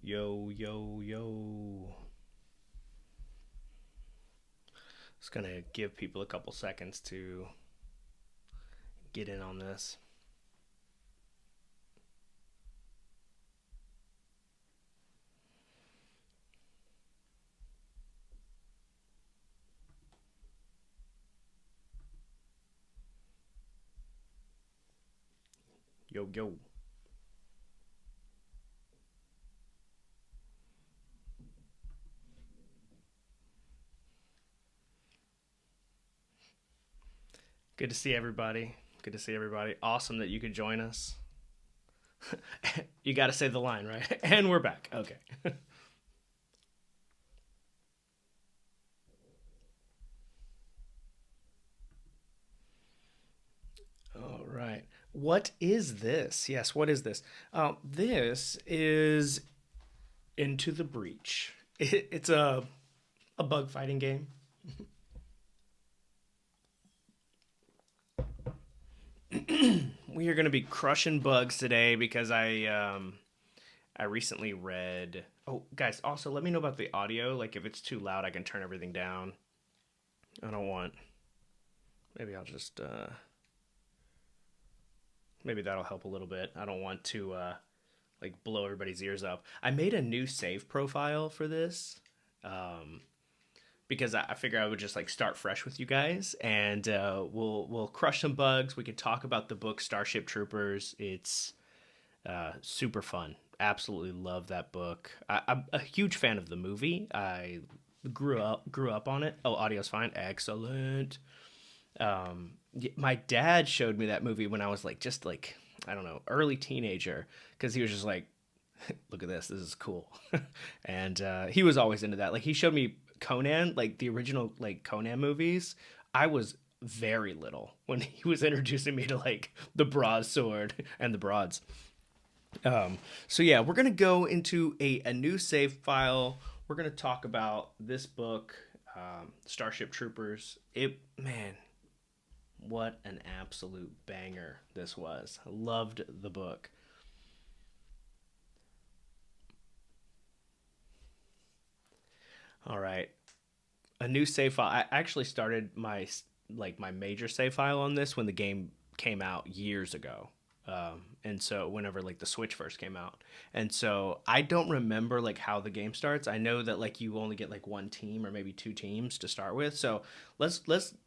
Yo, yo, yo. Just gonna give people a couple seconds to get in on this. Yo, yo. Good to see everybody. Good to see everybody. Awesome that you could join us. You got to say the line, right? And we're back. Okay. All right. What is this? Yes, what is this? This is Into the Breach. It's a bug fighting game. We are going to be crushing bugs today because I recently read. Oh, guys, also let me know about the audio. Like if it's too loud, I can turn everything down. I don't want. Maybe I'll just. Maybe that'll help a little bit. I don't want to like blow everybody's ears up. I made a new save profile for this. Um, because I figure I would just like start fresh with you guys, and we'll crush some bugs. We can talk about the book Starship Troopers. It's super fun. Absolutely love that book. I'm a huge fan of the movie. I grew up on it. Oh, audio's fine. Excellent. My dad showed me that movie when I was like just like I don't know early teenager because he was just like look at this. This is cool. And he was always into that. Like he showed me Conan, like the original like Conan movies. I was very little when he was introducing me to like the broadsword and the broads. So yeah, we're gonna go into a new save file. We're gonna talk about this book, Starship Troopers. It man, what an absolute banger this was. I loved the book. All right, a new save file. I actually started my major save file on this when the game came out years ago. And so whenever like the Switch first came out, and so I don't remember like how the game starts. I know that like you only get like one team or maybe two teams to start with. So let's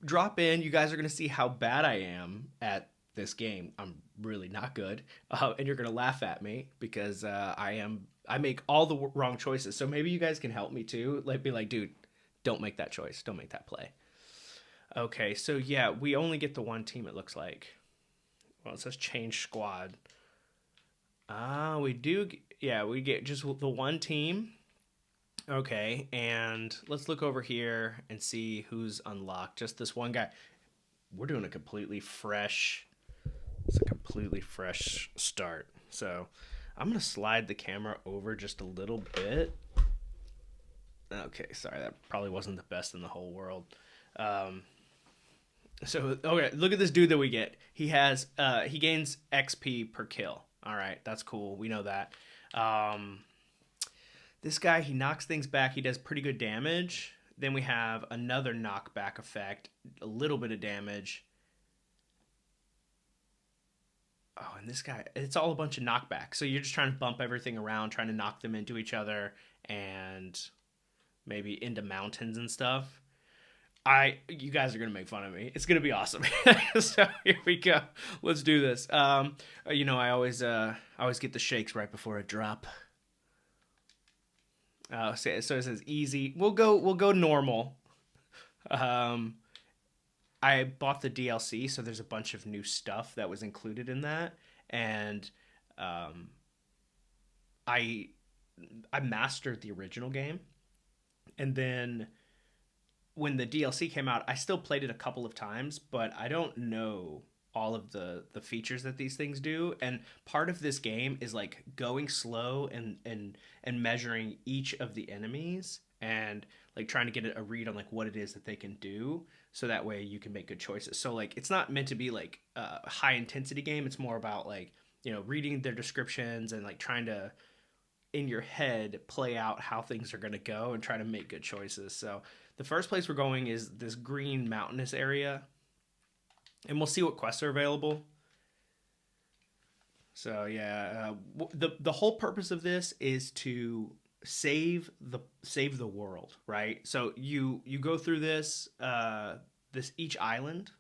drop in. You guys are gonna see how bad I am at this game. I'm really not good, and you're gonna laugh at me because I make all the wrong choices. So maybe you guys can help me too. Like be like, dude, don't make that choice. Don't make that play. Okay, so yeah, we only get the one team. It looks like. Well, it says change squad. Ah, we do. Yeah, we get just the one team. Okay, and let's look over here and see who's unlocked. Just this one guy. We're doing a completely fresh. It's a completely fresh start. So I'm gonna slide the camera over just a little bit. Okay, sorry, that probably wasn't the best in the whole world. Um, So okay, look at this dude that we get. He gains XP per kill. All right, that's cool. We know that. Um, this guy he knocks things back. He does pretty good damage. Then we have another knockback effect, a little bit of damage. Oh, and this guy, it's all a bunch of knockback. So you're just trying to bump everything around, trying to knock them into each other and maybe into mountains and stuff. You guys are gonna make fun of me. It's gonna be awesome. So here we go. Let's do this. I always get the shakes right before a drop. So it says easy. We'll go normal. Um, I bought the DLC, so there's a bunch of new stuff that was included in that, and um, I I mastered the original game, and then when the DLC came out, I still played it a couple of times, but I don't know all of the features that these things do. And part of this game is like going slow and measuring each of the enemies and like trying to get a read on like what it is that they can do so that way you can make good choices. So like it's not meant to be like a high intensity game. It's more about like, reading their descriptions and like trying to in your head play out how things are going to go and try to make good choices. So the first place we're going is this green mountainous area, and we'll see what quests are available. So yeah, the whole purpose of this is to save the world, right? So you go through this each island.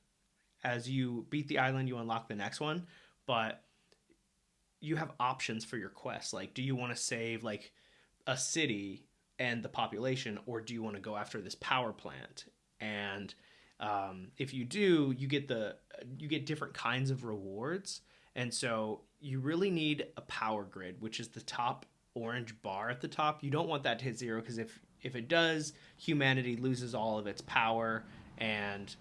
As you beat the island, you unlock the next one, but you have options for your quests. Like, do you want to save like a city and the population, or do you want to go after this power plant? And if you do, you get different kinds of rewards, and so you really need a power grid, which is the top orange bar at the top. You don't want that to hit zero because if it does, humanity loses all of its power. And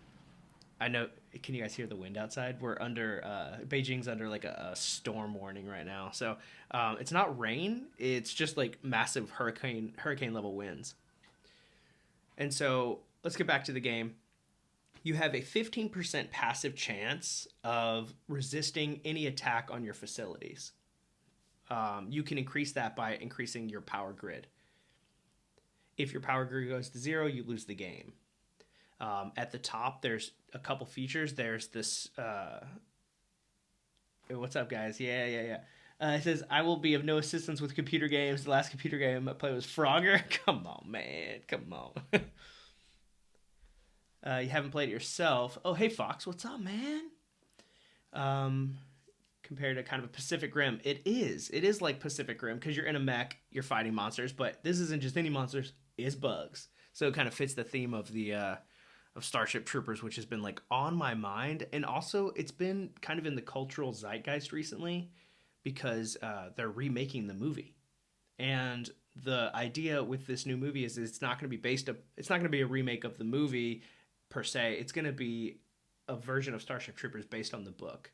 I know, can you guys hear the wind outside? We're under Beijing's under like a storm warning right now, so it's not rain. It's just like massive hurricane level winds. And so let's get back to the game. You have a 15% passive chance of resisting any attack on your facilities. You can increase that by increasing your power grid. If your power grid goes to zero, you lose the game. At the top, there's a couple features. There's this. What's up, guys? Yeah. It says, I will be of no assistance with computer games. The last computer game I played was Frogger. Come on, man. Come on. You haven't played it yourself. Oh, hey, Fox. What's up, man? Compared to kind of a Pacific Rim, it is. It is like Pacific Rim because you're in a mech, you're fighting monsters, but this isn't just any monsters, it's bugs. So it kind of fits the theme of the of Starship Troopers, which has been like on my mind, and also it's been kind of in the cultural zeitgeist recently because they're remaking the movie, and the idea with this new movie is it's not going to be it's not going to be a remake of the movie per se. It's going to be a version of Starship Troopers based on the book.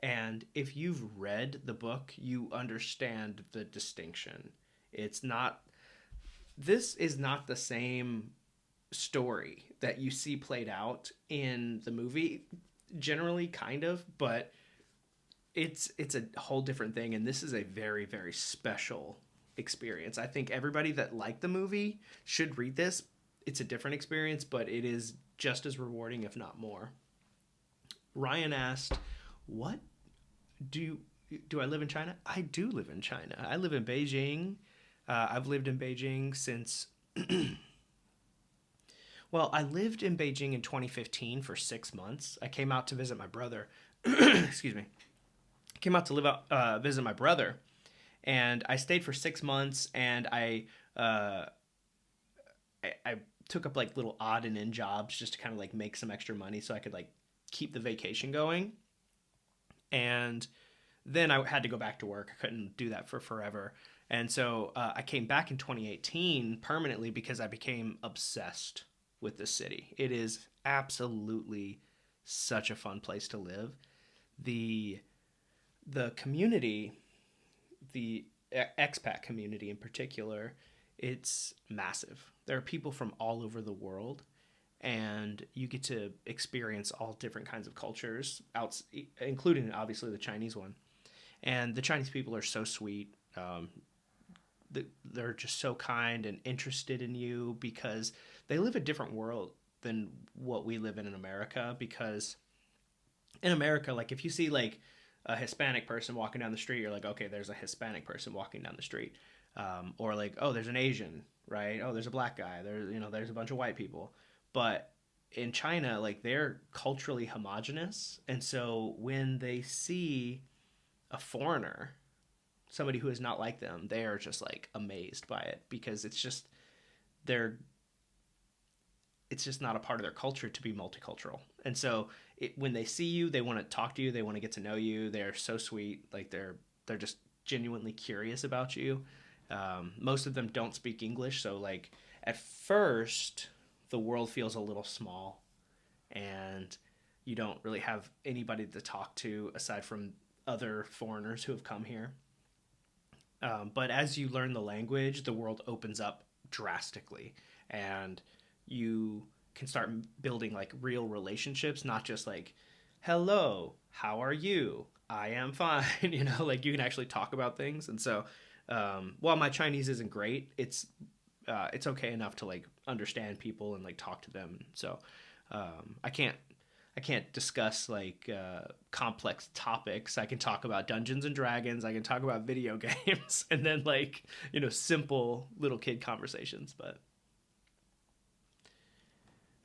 And if you've read the book, you understand the distinction. This is not the same story that you see played out in the movie, generally, kind of, but it's a whole different thing. And this is a very, very special experience. I think everybody that liked the movie should read this. It's a different experience, but it is just as rewarding, if not more. Ryan asked, what do I live in China? I do live in China. I live in Beijing. I've lived in Beijing since well, I lived in Beijing in 2015 for 6 months. I came out to visit my brother. Excuse me. Came out to visit my brother, and I stayed for 6 months, and I took up like little odd and end jobs just to kind of like make some extra money so I could like keep the vacation going. And then I had to go back to work. I couldn't do that for forever. And so I came back in 2018 permanently because I became obsessed with the city. It is absolutely such a fun place to live. The community, the expat community in particular, it's massive. There are people from all over the world, and you get to experience all different kinds of cultures, including obviously the Chinese one. And the Chinese people are so sweet. They're just so kind and interested in you because they live a different world than what we live in America. Because in America, like if you see like a Hispanic person walking down the street, you're like, okay, there's a Hispanic person walking down the street. Or like, oh, there's an Asian, right? Oh, there's a black guy. There's a bunch of white people. But in China, like they're culturally homogenous. And so when they see a foreigner, somebody who is not like them, they are just like amazed by it because it's just not a part of their culture to be multicultural. And so when they see you, they want to talk to you, they want to get to know you. They're so sweet. Like they're just genuinely curious about you. Most of them don't speak English, so like at first the world feels a little small and you don't really have anybody to talk to aside from other foreigners who have come here. But as you learn the language, the world opens up drastically, and you can start building like real relationships, not just like, hello, how are you? I am fine. Like you can actually talk about things. And so While my Chinese isn't great, it's okay enough to like understand people and like talk to them. So I can't discuss like complex topics. I can talk about Dungeons and Dragons. I can talk about video games, and then like simple little kid conversations. But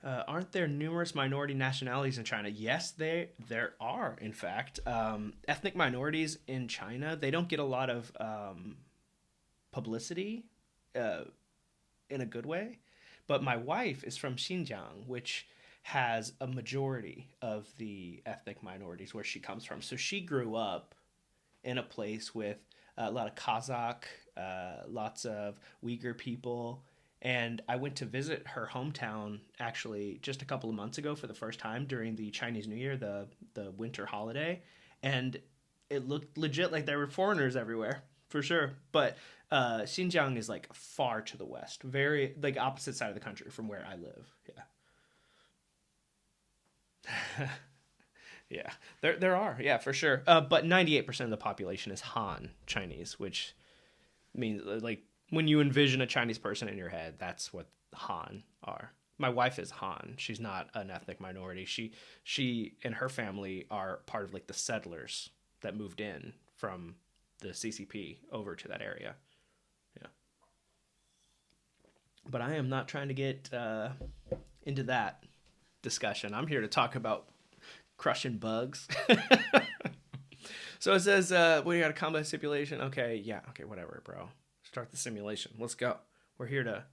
aren't there numerous minority nationalities in China? Yes, there are. In fact, ethnic minorities in China, they don't get a lot of publicity uh, in a good way. But my wife is from Xinjiang, which has a majority of the ethnic minorities where she comes from. So she grew up in a place with a lot of Kazakh, lots of Uyghur people. And I went to visit her hometown actually just a couple of months ago for the first time during the Chinese New Year, the winter holiday, and it looked legit like there were foreigners everywhere for sure. But Xinjiang is like far to the west, very like opposite side of the country from where I live. Yeah. Yeah, there are, yeah, for sure. But 98% of the population is Han Chinese, which means like when you envision a Chinese person in your head, that's what Han are. My wife is Han. She's not an ethnic minority. She and her family are part of like the settlers that moved in from the CCP over to that area. Yeah, but I am not trying to get into that discussion. I'm here to talk about crushing bugs. So it says, we got a combat stipulation. Okay, yeah, okay, whatever, bro. Start the simulation. Let's go. We're here to. It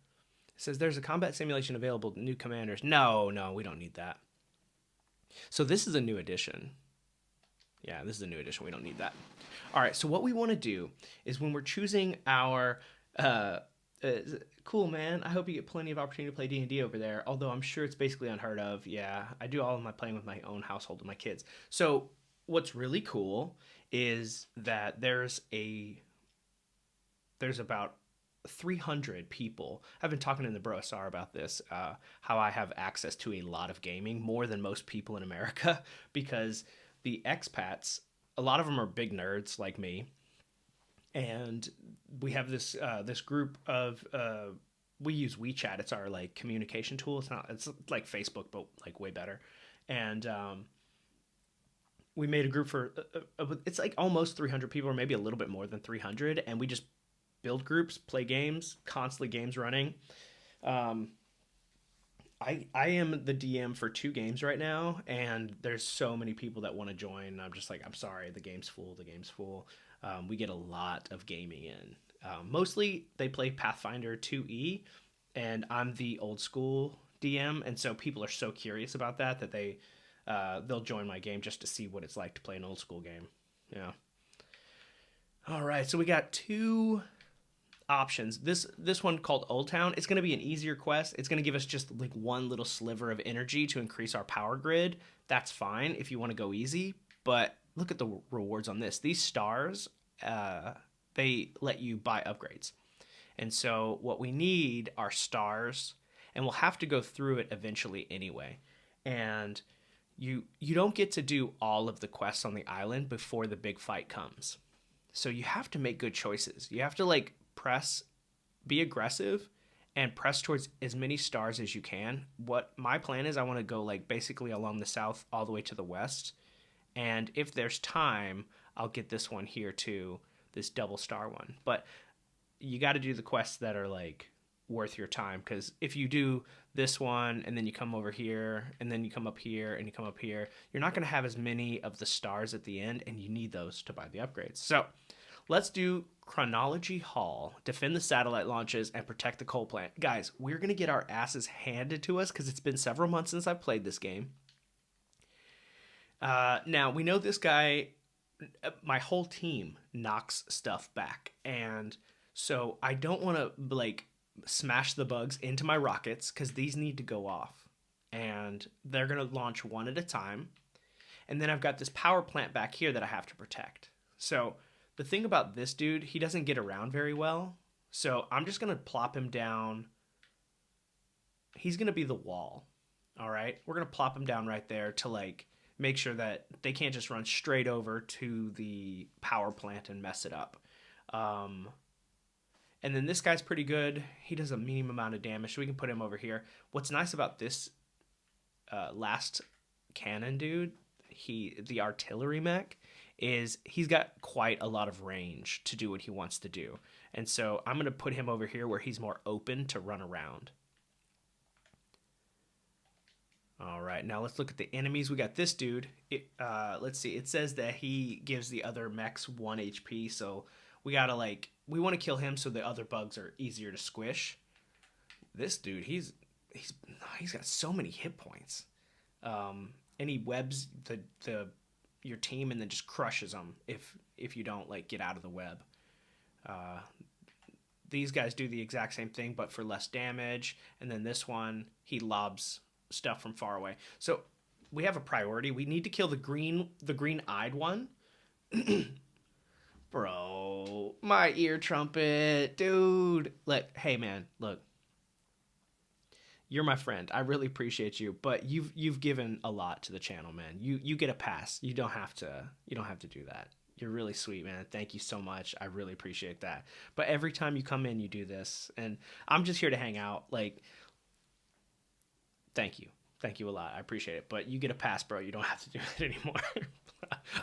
says there's a combat simulation available to new commanders. No, no, we don't need that. So this is a new edition. Yeah, this is a new edition. We don't need that. All right, so what we want to do is when we're choosing our. Uh, cool, man. I hope you get plenty of opportunity to play D&D over there, although I'm sure it's basically unheard of. Yeah, I do all of my playing with my own household and my kids. So what's really cool is that there's about 300 people. I've been talking in the Brosar about this, how I have access to a lot of gaming, more than most people in America, because the expats, a lot of them are big nerds like me, and we have this group of we use WeChat. It's our like communication tool. It's like Facebook, but like way better. And we made a group for it's like almost 300 people, or maybe a little bit more than 300, and we just build groups, play games, constantly games running. Um, I am the DM for 2 games right now, and there's so many people that want to join. I'm just like, I'm sorry, the game's full. The game's full. We get a lot of gaming in. Mostly they play Pathfinder 2E, and I'm the old school DM, and so people are so curious about that they'll join my game just to see what it's like to play an old school game. Yeah. All right, so we got 2 options. This one called Old Town, it's going to be an easier quest. It's going to give us just like one little sliver of energy to increase our power grid. That's fine if you want to go easy, but look at the rewards on this. These stars, they let you buy upgrades. And so what we need are stars, and we'll have to go through it eventually anyway. And you don't get to do all of the quests on the island before the big fight comes. So you have to make good choices. You have to like be aggressive and press towards as many stars as you can. What my plan is, I want to go like basically along the south all the way to the west. And if there's time, I'll get this one here too, this double star one. But you got to do the quests that are like worth your time, because if you do this one and then you come over here and then you come up here and you come up here, you're not going to have as many of the stars at the end, and you need those to buy the upgrades. So let's do Chronology Hall, defend the satellite launches, and protect the coal plant. Guys, we're going to get our asses handed to us because it's been several months since I've played this game. Now, we know this guy, my whole team knocks stuff back. And so I don't want to, like, smash the bugs into my rockets because these need to go off. And they're going to launch one at a time. And then I've got this power plant back here that I have to protect. So the thing about this dude, he doesn't get around very well. So I'm just going to plop him down. He's going to be the wall. All right. We're going to plop him down right there to like make sure that they can't just run straight over to the power plant and mess it up. And then this guy's pretty good. He does a medium amount of damage, so we can put him over here. What's nice about this last cannon dude, the artillery mech, is he's got quite a lot of range to do what he wants to do. And so I'm going to put him over here where he's more open to run around. All right, now let's look at the enemies. We got this dude. Let's see. It says that he gives the other mechs 1 HP, so we gotta we want to kill him so the other bugs are easier to squish. This dude, he's got so many hit points, and he webs your team and then just crushes them if you don't get out of the web. These guys do the exact same thing but for less damage, and then this one he lobs stuff from far away. So we have a priority. We need to kill the green-eyed one. Bro, my ear trumpet, dude. Hey man, look. You're my friend. I really appreciate you, but you've given a lot to the channel, man. You get a pass. You don't have to do that. You're really sweet, man. Thank you so much. I really appreciate that. But every time you come in, you do this, and I'm just here to hang out. Thank you. Thank you a lot. I appreciate it. But you get a pass, bro. You don't have to do it anymore.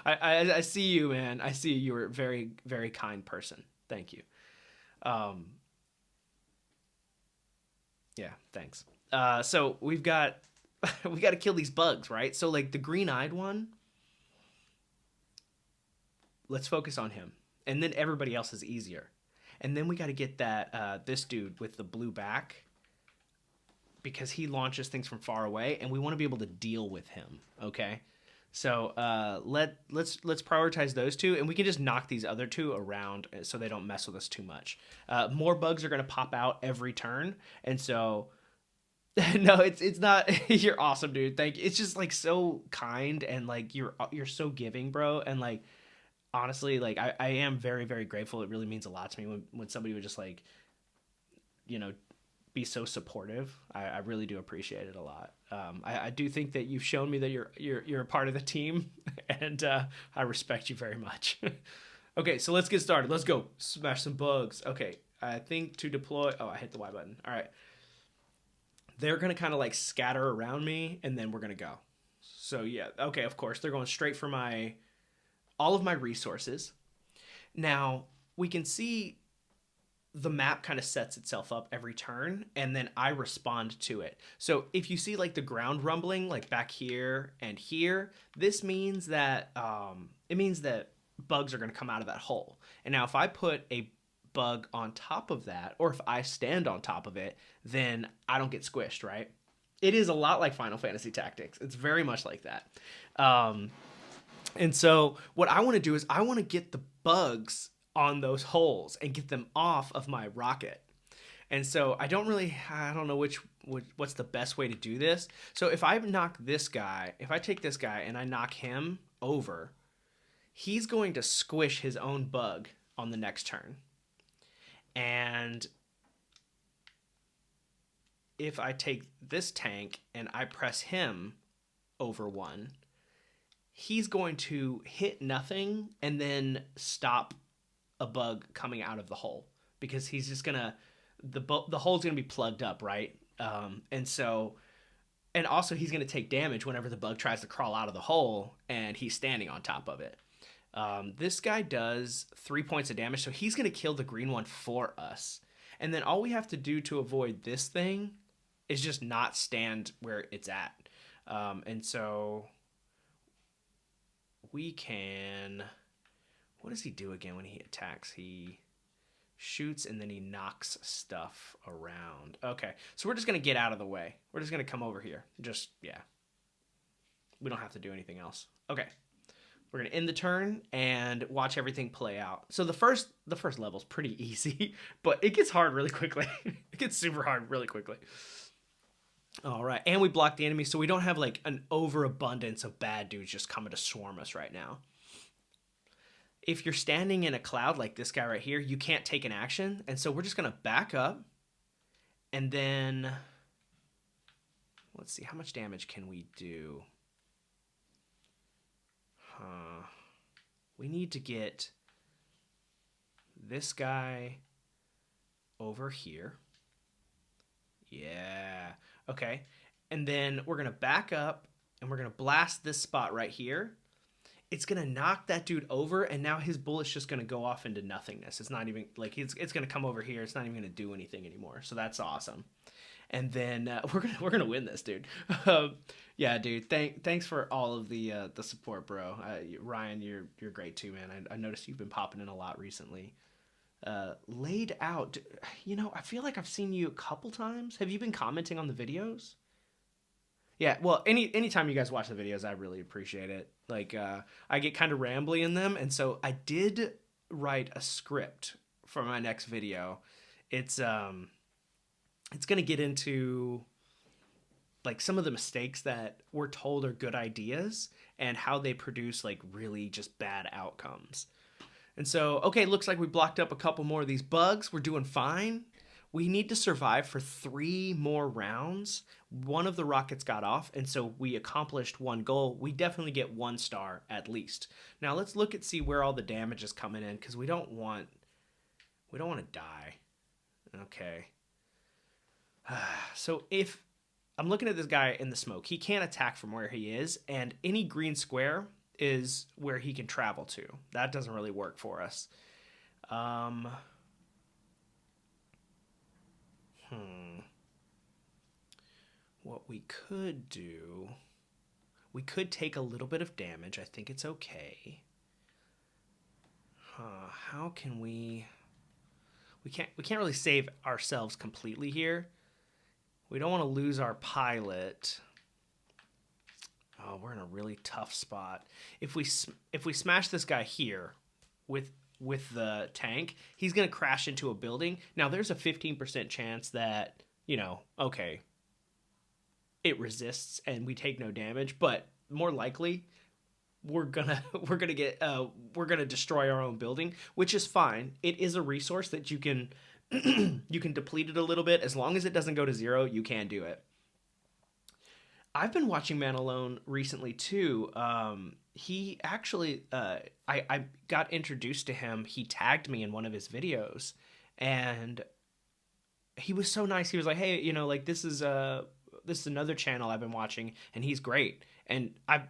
I see you, man. I see you're a very, very kind person. Thank you. Yeah, thanks. So we got to kill these bugs, right? So the green-eyed one, let's focus on him. And then everybody else is easier. And then we got to get this dude with the blue back, because he launches things from far away, and we want to be able to deal with him. Okay, so let's prioritize those two, and we can just knock these other two around so they don't mess with us too much. More bugs are gonna pop out every turn, and so no, it's not. You're awesome, dude. Thank you. It's just so kind, and you're so giving, bro. And honestly, I am very, very grateful. It really means a lot to me when somebody would just be so supportive. I really do appreciate it a lot. I do think that you've shown me that you're a part of the team, and I respect you very much. Okay, so let's get started. Let's go smash some bugs. Okay, I think to deploy. Oh, I hit the Y button. All right. They're gonna kind of scatter around me, and then we're gonna go. So yeah, okay. Of course, they're going straight for all of my resources. Now we can see the map kind of sets itself up every turn, and then I respond to it. So if you see the ground rumbling back here and here, this means that bugs are going to come out of that hole. And now if I put a bug on top of that, or if I stand on top of it, then I don't get squished, right? It is a lot like Final Fantasy Tactics. It's very much like that. And so what I want to do is I want to get the bugs on those holes and get them off of my rocket. And so I don't know what's the best way to do this. So if I take this guy and I knock him over, he's going to squish his own bug on the next turn. And if I take this tank and I press him over one, he's going to hit nothing and then stop a bug coming out of the hole, because he's just gonna the hole's gonna be plugged up, right? And also he's gonna take damage whenever the bug tries to crawl out of the hole and he's standing on top of it. This guy does 3 points of damage, so he's gonna kill the green one for us. And then all we have to do to avoid this thing is just not stand where it's at. And so we can... What does he do again when he attacks? He shoots and then he knocks stuff around. Okay, so we're just going to get out of the way. We're just going to come over here. Yeah. We don't have to do anything else. Okay. We're going to end the turn and watch everything play out. So the first level's pretty easy, but it gets hard really quickly. It gets super hard really quickly. All right, and we block the enemy, so we don't have an overabundance of bad dudes just coming to swarm us right now. If you're standing in a cloud like this guy right here, you can't take an action. And so we're just going to back up. And then, let's see, how much damage can we do? We need to get this guy over here. Yeah. Okay. And then we're going to back up and we're going to blast this spot right here. It's going to knock that dude over, and now his bullet's just going to go off into nothingness. It's not even like it's going to come over here. It's not even going to do anything anymore. So that's awesome. And then we're gonna win this, dude. Yeah, dude. Thanks for all of the support, bro. Ryan, you're great too, man. I noticed you've been popping in a lot recently. Laid out, you know, I feel like I've seen you a couple times. Have you been commenting on the videos? Yeah, well, anytime you guys watch the videos, I really appreciate it. Like, I get kind of rambly in them, and so I did write a script for my next video. It's going to get into like some of the mistakes that we're told are good ideas and how they produce like really just bad outcomes. And so, okay, looks like we blocked up a couple more of these bugs. We're doing fine. We need to survive for 3 more rounds. One of the rockets got off, and so we accomplished one goal. We definitely get 1 star at least. Now let's look and see where all the damage is coming in, because we don't want to die. Okay. So if I'm looking at this guy in the smoke, he can't attack from where he is, and any green square is where he can travel to. That doesn't really work for us. What we could do, we could take a little bit of damage. I think it's okay. How can we can't really save ourselves completely here. We don't want to lose our pilot. Oh, we're in a really tough spot. If we smash this guy here with the tank, he's going to crash into a building. Now, there's a 15% chance that, you know, okay, it resists and we take no damage, but more likely we're gonna destroy our own building, which is fine. It is a resource that you can you can deplete it a little bit. As long as it doesn't go to 0, you can do it. I've been watching Man Alone recently too. He actually, I got introduced to him. He tagged me in one of his videos, and he was so nice. He was like, "Hey, you know, like this is another channel I've been watching, and he's great." And I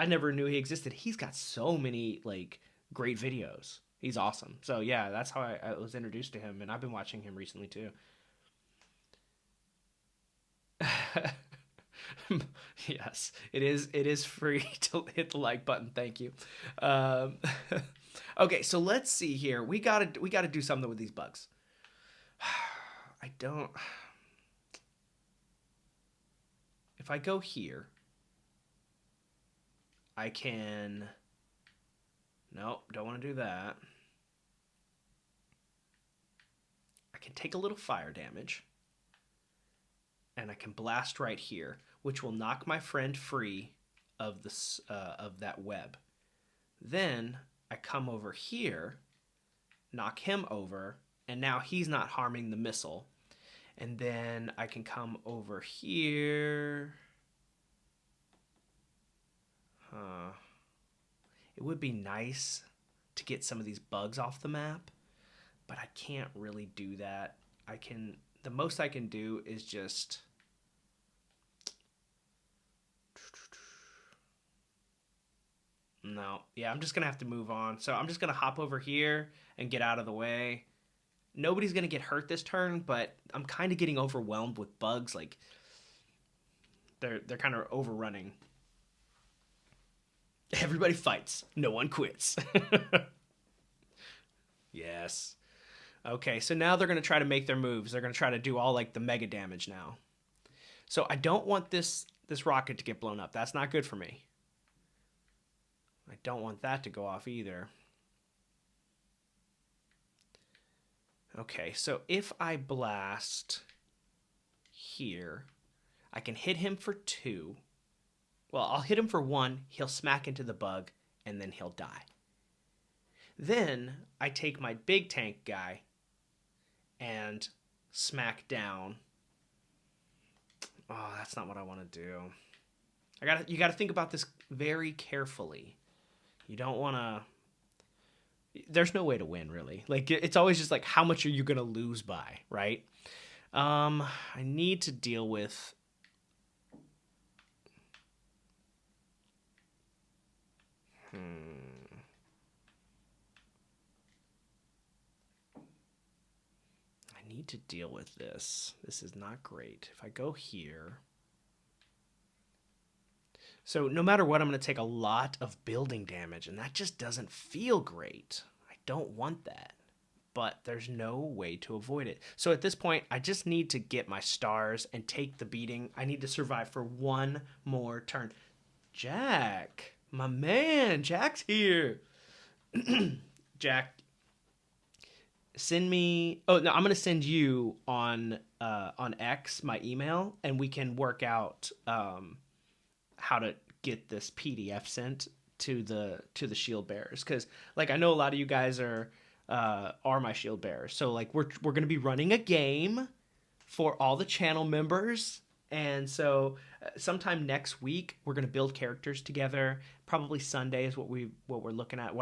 never knew he existed. He's got so many like great videos. He's awesome. So yeah, that's how I was introduced to him, and I've been watching him recently too. Yes, it is free to hit the like button. Thank you. Okay, so let's see here. We gotta do something with these bugs. If I go here, I can. Nope, don't want to do that. I can take a little fire damage, and I can blast right here, which will knock my friend free of this of that web. Then I come over here, knock him over, and now he's not harming the missile. And then I can come over here. It would be nice to get some of these bugs off the map, but I can't really do that. The most I can do is just no. Yeah, I'm just going to have to move on. So I'm just going to hop over here and get out of the way. Nobody's going to get hurt this turn, but I'm kind of getting overwhelmed with bugs. Like, they're kind of overrunning. Everybody fights. No one quits. Yes. Okay, so now they're going to try to make their moves. They're going to try to do all, like, the mega damage now. So I don't want this rocket to get blown up. That's not good for me. I don't want that to go off either. Okay, so if I blast here, I can hit him for 2. Well, I'll hit him for 1, he'll smack into the bug, and then he'll die. Then I take my big tank guy and smack down. Oh, that's not what I want to do. You gotta think about this very carefully. You don't want to there's no way to win really. Like it's always just like how much are you gonna lose by, right? I need to deal with. I need to deal with this. This is not great. If I go here. So no matter what, I'm going to take a lot of building damage, and that just doesn't feel great. I don't want that, but there's no way to avoid it. So at this point, I just need to get my stars and take the beating. I need to survive for one more turn. Jack, my man, Jack's here. Jack, send me. Oh no, I'm gonna send you on X my email, and we can work out how to get this PDF sent to the shield bearers. Because like I know a lot of you guys are my shield bearers, so like we're gonna be running a game for all the channel members. And so sometime next week we're gonna build characters together. Probably Sunday is what we're looking at.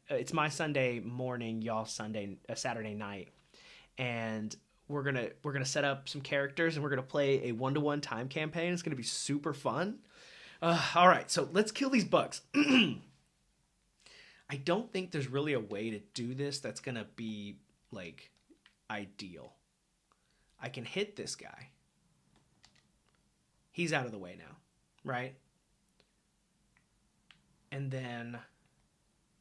It's my Sunday morning, y'all Saturday night, and we're gonna set up some characters and we're gonna play a 1-to-1 time campaign. It's gonna be super fun. All right, so let's kill these bugs. I don't think there's really a way to do this that's gonna be like ideal. I can hit this guy. He's out of the way now, right? And then,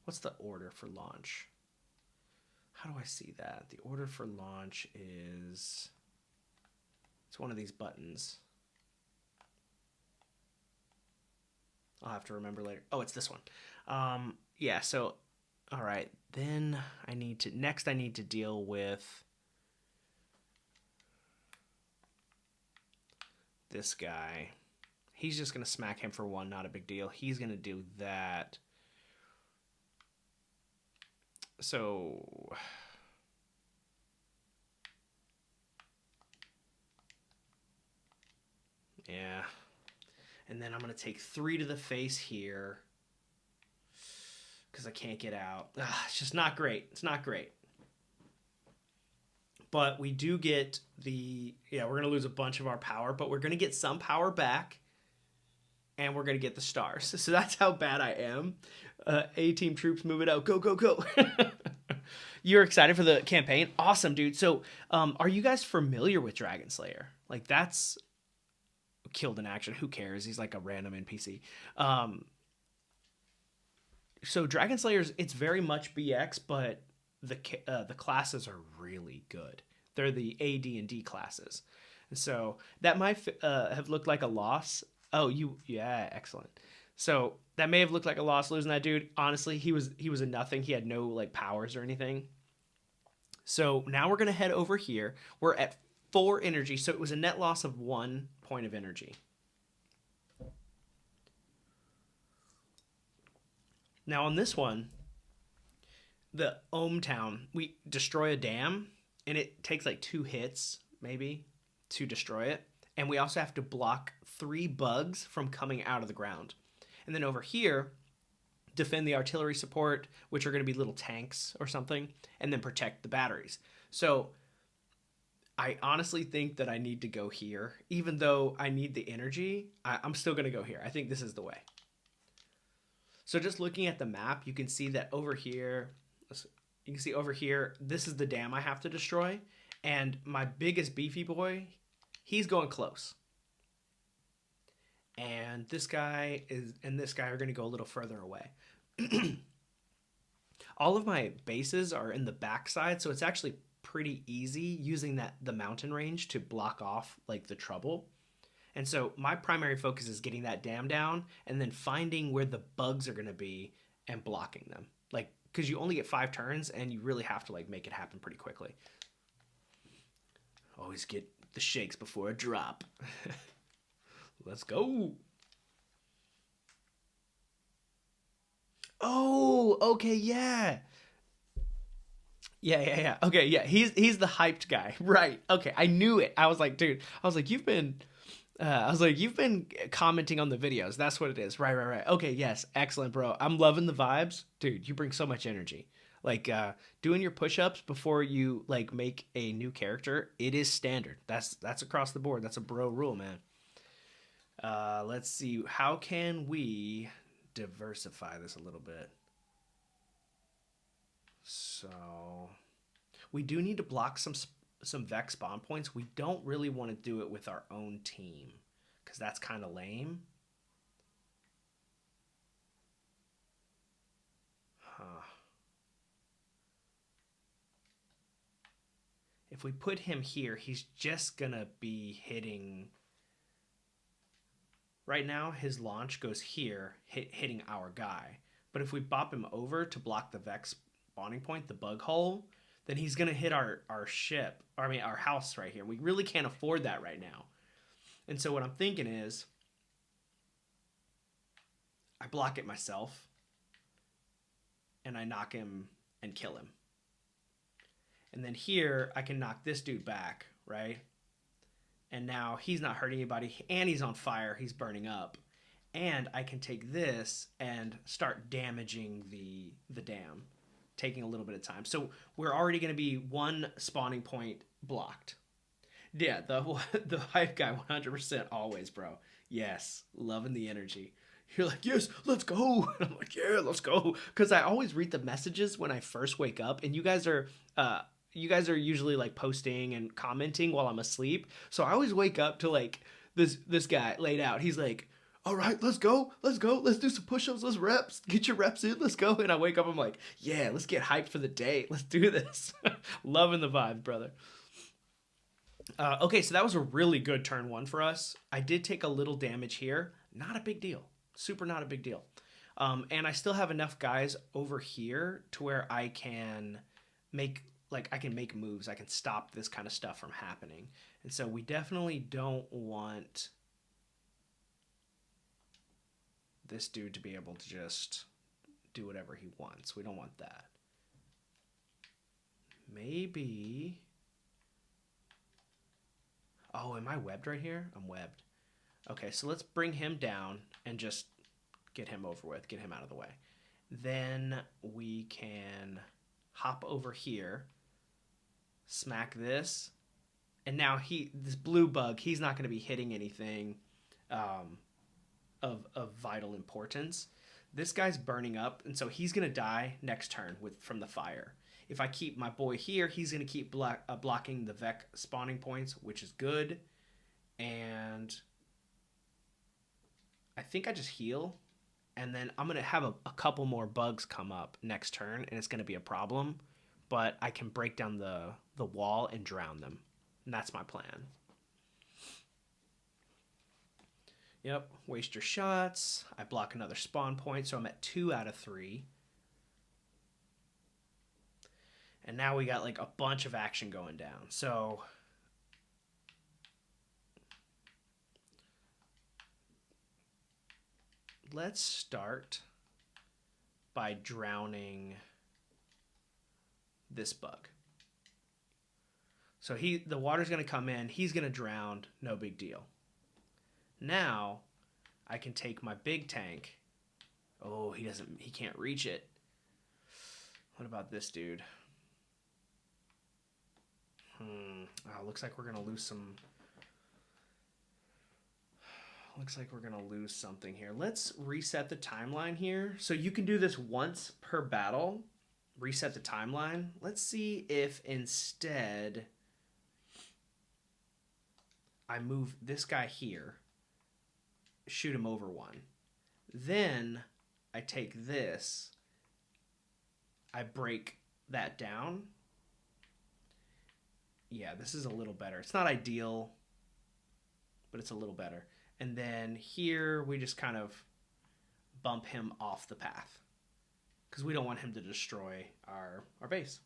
what's the order for launch? How do I see that? The order for launch is, it's one of these buttons. I'll have to remember later. Oh, it's this one. Yeah, so, all right. Then I need to deal with this guy. He's just going to smack him for one, not a big deal. He's going to do that. So yeah. And then I'm going to take 3 to the face here because I can't get out. It's just not great. It's not great. But we do get we're going to lose a bunch of our power, but we're going to get some power back, and we're going to get the stars. So that's how bad I am. A-team troops, move it out. Go, go, go. You're excited for the campaign? Awesome, dude. So are you guys familiar with Dragon Slayer? Like, that's killed in action. Who cares? He's like a random NPC. So Dragon Slayers, it's very much BX, but the classes are really good. They're the AD&D classes. And so that might have looked like a loss. Oh, yeah, excellent. So that may have looked like a loss losing that dude. Honestly, he was a nothing. He had no like powers or anything. So now we're going to head over here. We're at 4 energy, so it was a net loss of 1 point of energy. Now on this one, the Ohm Town, we destroy a dam, and it takes like 2 hits, maybe, to destroy it. And we also have to block 3 bugs from coming out of the ground. And then over here, defend the artillery support, which are going to be little tanks or something, and then protect the batteries. So I honestly think that I need to go here. Even though I need the energy, I'm still going to go here. I think this is the way. So just looking at the map, you can see that over here, this is the dam I have to destroy. And my biggest beefy boy, he's going close. And this guy are going to go a little further away. All of my bases are in the backside, so it's actually pretty easy using the mountain range to block off like the trouble. And so my primary focus is getting that dam down and then finding where the bugs are going to be and blocking them. Like, because you only get 5 turns and you really have to like make it happen pretty quickly. Always get the shakes before a drop. Let's go. Oh, okay, yeah. Yeah. Okay, yeah. He's the hyped guy. Right. Okay, I knew it. I was like, dude, you've been commenting on the videos. That's what it is. Right. Okay, yes. Excellent, bro. I'm loving the vibes. Dude, you bring so much energy. Like doing your push-ups before you like make a new character, it is standard. That's across the board. That's a bro rule, man. Let's see. How can we diversify this a little bit? So we do need to block some Vex spawn points. We don't really want to do it with our own team because that's kind of lame. Huh. If we put him here, he's just gonna be hitting. Right now, his launch goes here, hitting our guy. But if we bop him over to block the Vex spawning point, the bug hole, then he's gonna hit our ship. I mean, our house right here. We really can't afford that right now. And so what I'm thinking is, I block it myself, and I knock him and kill him. And then here, I can knock this dude back, right? And now he's not hurting anybody, and he's on fire. He's burning up. And I can take this and start damaging the dam, taking a little bit of time. So we're already going to be one spawning point blocked. Yeah, the hype guy 100% always, bro. Yes, loving the energy. You're like, yes, let's go. And I'm like, yeah, let's go. Because I always read the messages when I first wake up, and you guys are usually like posting and commenting while I'm asleep. So I always wake up to like this guy laid out. He's like, all right, let's go. Let's do some push-ups. Let's reps. Get your reps in. Let's go. And I wake up. I'm like, yeah, let's get hyped for the day. Let's do this. Loving the vibe, brother. Okay, so that was a really good turn one for us. I did take a little damage here. Not a big deal. Super not a big deal. And I still have enough guys over here to where I can make moves. I can stop this kind of stuff from happening. And so we definitely don't want this dude to be able to just do whatever he wants. We don't want that. Maybe. Oh, am I webbed right here? I'm webbed. Okay, so let's bring him down and just get him over with, get him out of the way. Then we can hop over here, smack this, and now this blue bug, he's not going to be hitting anything of vital importance. This guy's burning up, and so he's going to die next turn from the fire. If I keep my boy here, he's going to keep blocking the Vec spawning points, which is good. And I think I just heal, and then I'm going to have a couple more bugs come up next turn, and it's going to be a problem. But I can break down the wall and drown them. And that's my plan. Yep, waste your shots. I block another spawn point, so I'm at 2 out of 3. And now we got like a bunch of action going down. So let's start by drowning this bug. So the water's going to come in. He's going to drown. No big deal. Now I can take my big tank. Oh, he can't reach it. What about this dude? Oh, looks like we're going to lose some. Looks like we're going to lose something here. Let's reset the timeline here. So you can do this once per battle. Reset the timeline. Let's see if instead I move this guy here, shoot him over one. Then I take this, I break that down. Yeah, this is a little better. It's not ideal, but it's a little better. And then here we just kind of bump him off the path because we don't want him to destroy our base.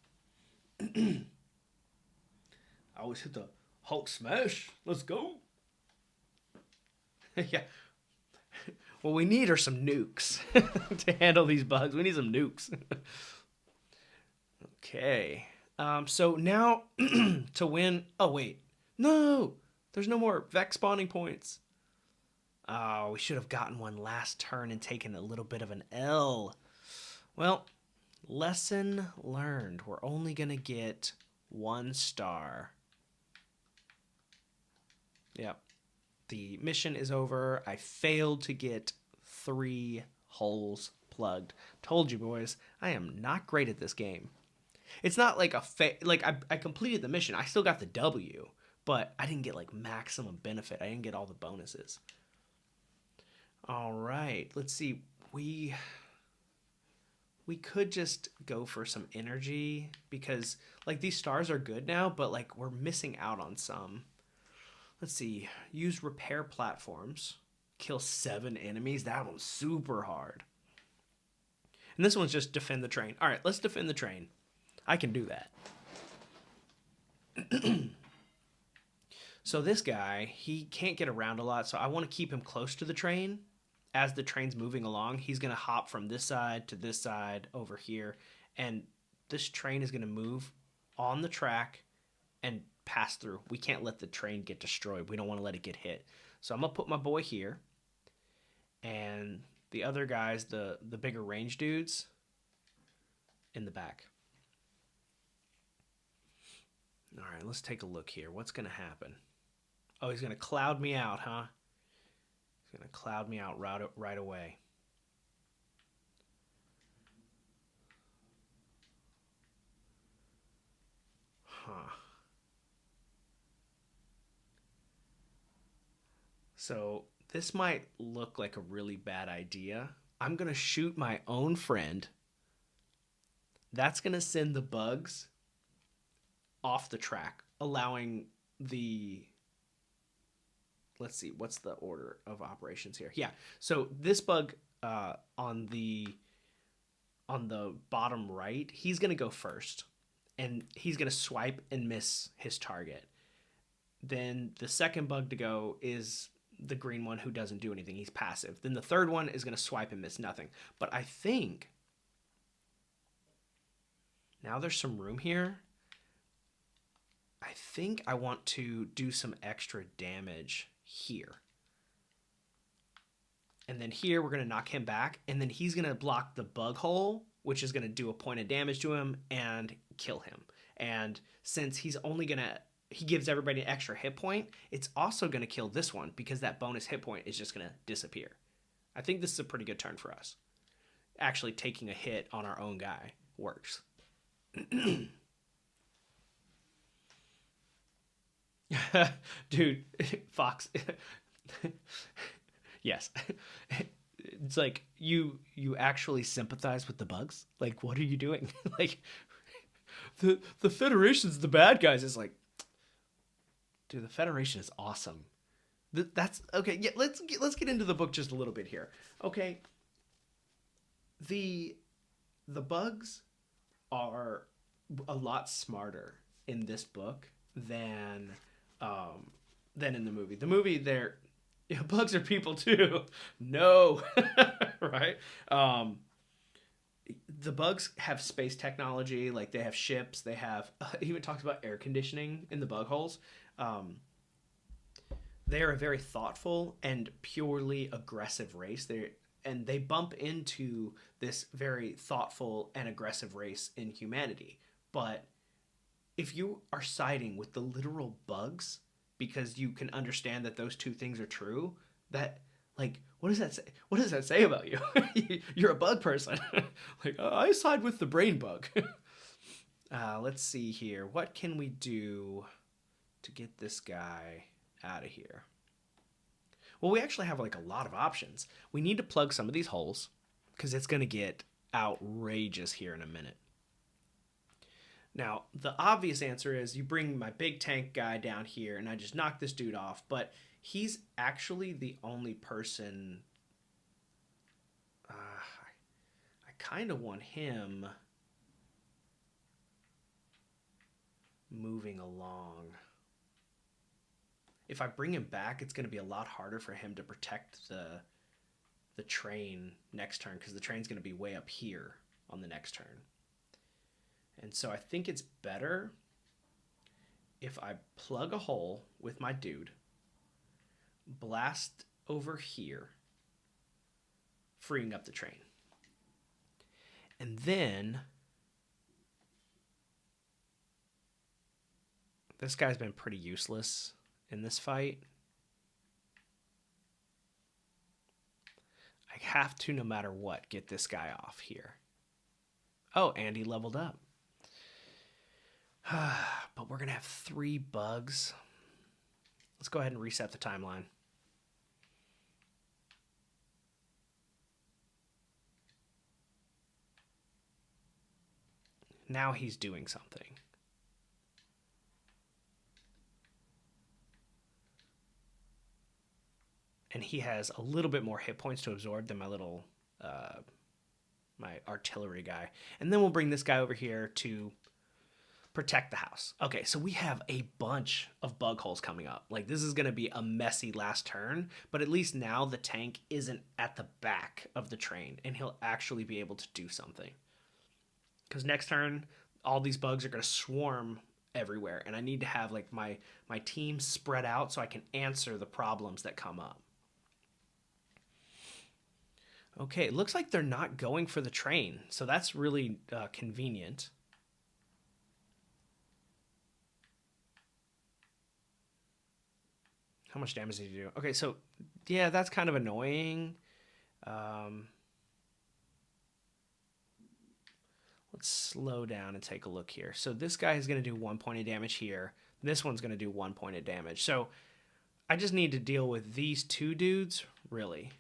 I always hit the Hulk smash. Let's go. Yeah. What we need are some nukes to handle these bugs. We need some nukes. Okay. So now to win. Oh, wait. No. There's no more Vex spawning points. Oh, we should have gotten one last turn and taken a little bit of an L. Well, Lesson learned. We're only going to get 1 star. Yep. The mission is over. I failed to get 3 holes plugged. Told you, boys, I am not great at this game. It's not like I completed the mission. I still got the W, but I didn't get like maximum benefit. I didn't get all the bonuses. All right, let's see. We could just go for some energy because like these stars are good now, but like we're missing out on some. Let's see. Use repair platforms. Kill 7 enemies. That one's super hard. And this one's just defend the train. All right, let's defend the train. I can do that. So this guy, he can't get around a lot, so I want to keep him close to the train. As the train's moving along, he's going to hop from this side to this side over here, and this train is going to move on the track and pass through. We can't let the train get destroyed. We don't want to let it get hit. So I'm going to put my boy here, and the other guys, the bigger range dudes, in the back. All right, let's take a look here. What's going to happen? Oh, he's going to cloud me out, huh? He's going to cloud me out right away. Huh. So this might look like a really bad idea. I'm going to shoot my own friend. That's going to send the bugs off the track, allowing the... Let's see, what's the order of operations here? Yeah, so this bug on the bottom right, he's going to go first, and he's going to swipe and miss his target. Then the second bug to go is the green one who doesn't do anything. He's passive. Then the third one is going to swipe and miss nothing. But I think now there's some room here. I think I want to do some extra damage here. And then here we're going to knock him back, and then he's going to block the bug hole, which is going to do a point of damage to him and kill him. And since he gives everybody an extra hit point, it's also going to kill this one because that bonus hit point is just going to disappear. I think this is a pretty good turn for us. Actually taking a hit on our own guy works. Dude, Fox. Yes. It's like you actually sympathize with the bugs? Like, what are you doing? Like, the Federation's the bad guys. It's like, dude, the Federation is awesome. That's okay. Yeah, let's get into the book just a little bit here. Okay. The bugs are a lot smarter in this book than in the movie. The movie, bugs are people too. No, right? The bugs have space technology, like they have ships. They have it even talks about air conditioning in the bug holes. They are a very thoughtful and purely aggressive race. They bump into this very thoughtful and aggressive race in humanity. But if you are siding with the literal bugs because you can understand that those two things are true, that, like, what does that say? What does that say about you? You're a bug person. Like, I side with the brain bug. Let's see here. What can we do to get this guy out of here? Well, we actually have like a lot of options. We need to plug some of these holes because it's going to get outrageous here in a minute. Now, the obvious answer is you bring my big tank guy down here and I just knock this dude off, but he's actually the only person... I kind of want him moving along. If I bring him back, it's going to be a lot harder for him to protect the train next turn because the train's going to be way up here on the next turn. And so I think it's better if I plug a hole with my dude, blast over here, freeing up the train. And then This guy's been pretty useless in this fight. I have to, no matter what, get this guy off here. Oh, and he leveled up. But we're going to have 3 bugs. Let's go ahead and reset the timeline. Now he's doing something. And he has a little bit more hit points to absorb than my little, my artillery guy. And then we'll bring this guy over here to protect the house. Okay, so we have a bunch of bug holes coming up. Like, this is going to be a messy last turn, but at least now the tank isn't at the back of the train, and he'll actually be able to do something. Because next turn, all these bugs are going to swarm everywhere, and I need to have like my team spread out so I can answer the problems that come up. Okay, it looks like they're not going for the train, so that's really convenient. How much damage did he do? Okay, so yeah, that's kind of annoying. Let's slow down and take a look here. So this guy is going to do 1 point of damage here. This one's going to do 1 point of damage. So I just need to deal with these 2 dudes, really.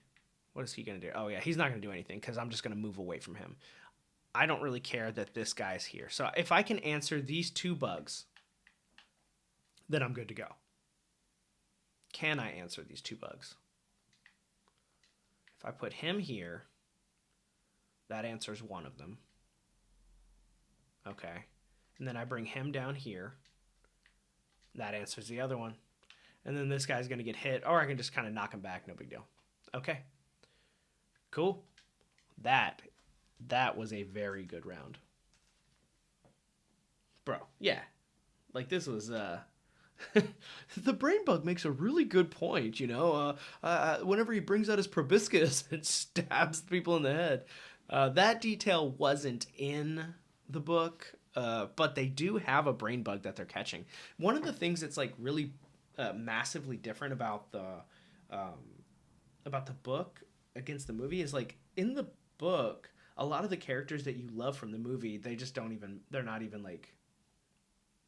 What is he going to do? Oh, yeah, he's not going to do anything because I'm just going to move away from him. I don't really care that this guy's here. So if I can answer these 2 bugs, then I'm good to go. Can I answer these 2 bugs? If I put him here, that answers one of them. Okay. And then I bring him down here. That answers the other one. And then this guy's going to get hit, or I can just kind of knock him back. No big deal. Okay. Cool. That was a very good round. Bro, yeah. Like, this was... The brain bug makes a really good point, you know. Whenever he brings out his proboscis and stabs people in the head. That detail wasn't in the book, but they do have a brain bug that they're catching. One of the things that's like really massively different about the book against the movie is like in the book, a lot of the characters that you love from the movie, they're not even like,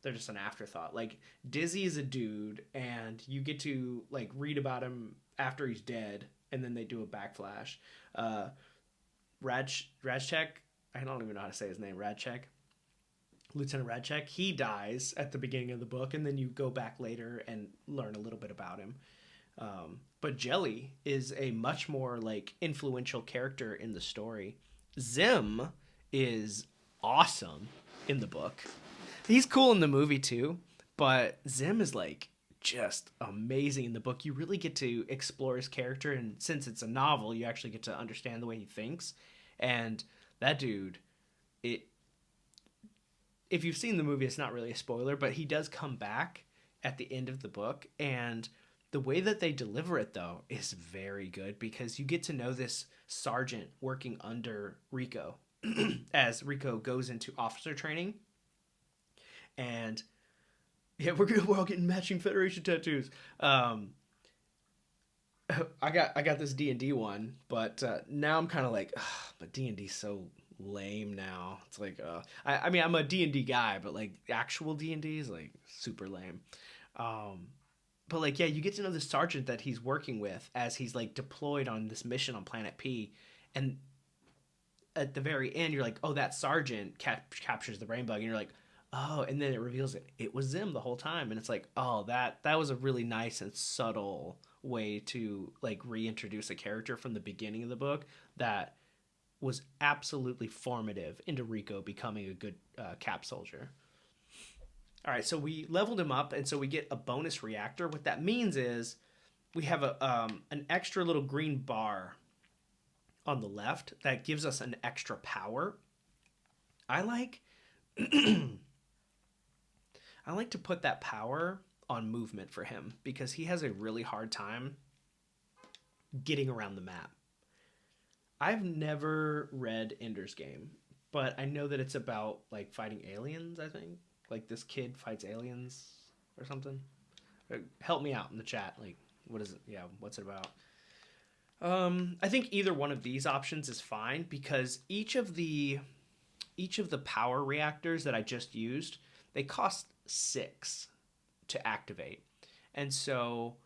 they're just an afterthought. Like Dizzy is a dude and you get to like read about him after he's dead and then they do a backflash. Radchek, I don't even know how to say his name, Radchek. Lieutenant Radchek, he dies at the beginning of the book and then you go back later and learn a little bit about him. But Jelly is a much more like influential character in the story. Zim is awesome in the book. He's cool in the movie too, but Zim is like just amazing in the book. You really get to explore his character, and since it's a novel, you actually get to understand the way he thinks. And that dude, if you've seen the movie, it's not really a spoiler, but he does come back at the end of the book, and the way that they deliver it, though, is very good because you get to know this sergeant working under Rico as Rico goes into officer training. And yeah, we're all getting matching Federation tattoos. I got this D&D one, but now I'm kind of like, but D&D's so lame now. It's like, I mean, I'm a D&D guy, but like actual D&D is like super lame. But like, yeah, you get to know the sergeant that he's working with as he's like deployed on this mission on Planet P, and at the very end, you're like, oh, that sergeant captures the brain bug, and you're like, oh, and then it reveals it was Zim the whole time, and it's like, oh, that was a really nice and subtle way to like reintroduce a character from the beginning of the book that was absolutely formative into Rico becoming a good Cap soldier. All right, so we leveled him up, and so we get a bonus reactor. What that means is we have an extra little green bar on the left that gives us an extra power. I like to put that power on movement for him because he has a really hard time getting around the map. I've never read Ender's Game, but I know that it's about like fighting aliens, I think. Like this kid fights aliens or something? Help me out in the chat. Like, what is it? Yeah, what's it about? I think either one of these options is fine because each of the power reactors that I just used, they cost 6 to activate. And so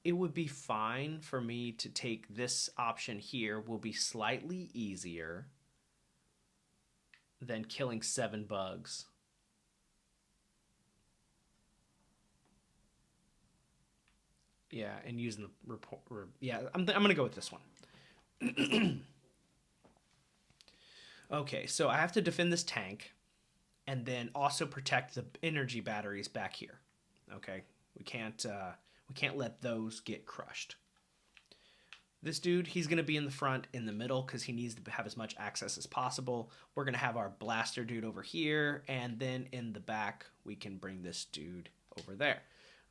it would be fine for me to take this option here, will be slightly easier than killing 7 bugs. Yeah, and using the report. Yeah, I'm going to go with this one. Okay, so I have to defend this tank and then also protect the energy batteries back here. Okay, we can't let those get crushed. This dude, he's going to be in the front, in the middle, because he needs to have as much access as possible. We're going to have our blaster dude over here, and then in the back, we can bring this dude over there.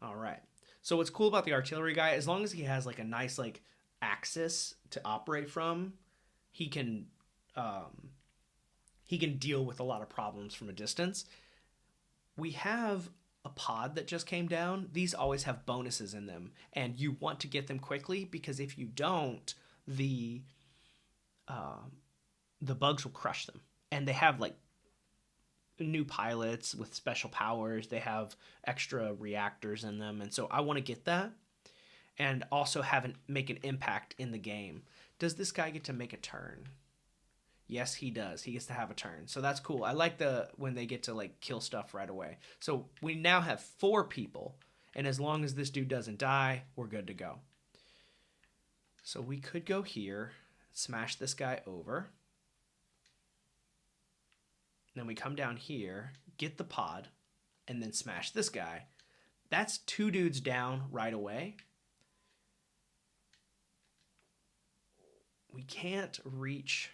All right. So what's cool about the artillery guy, as long as he has like a nice like axis to operate from, he can deal with a lot of problems from a distance. We have a pod that just came down. These always have bonuses in them, and you want to get them quickly because if you don't, the bugs will crush them. And they have like new pilots with special powers. They have extra reactors in them, and so I want to get that and also make an impact in the game. Does this guy get to make a turn? Yes, he does. He gets to have a turn. So that's cool. I like when they get to like kill stuff right away. So we now have 4 people, and as long as this dude doesn't die, we're good to go. So we could go here, smash this guy over. Then we come down here, get the pod, and then smash this guy. That's 2 dudes down right away. We can't reach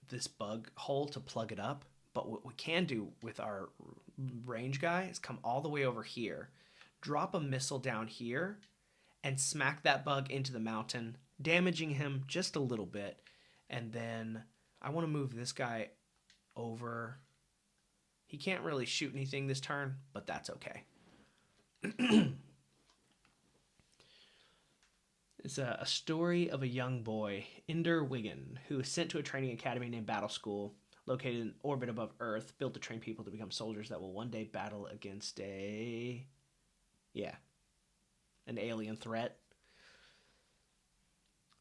this bug hole to plug it up, but what we can do with our range guy is come all the way over here, drop a missile down here, and smack that bug into the mountain, damaging him just a little bit. And then I want to move this guy over. He can't really shoot anything this turn, but that's okay. It's a story of a young boy, Ender Wiggin, who is sent to a training academy named Battle School, located in orbit above Earth, built to train people to become soldiers that will one day battle against an alien threat.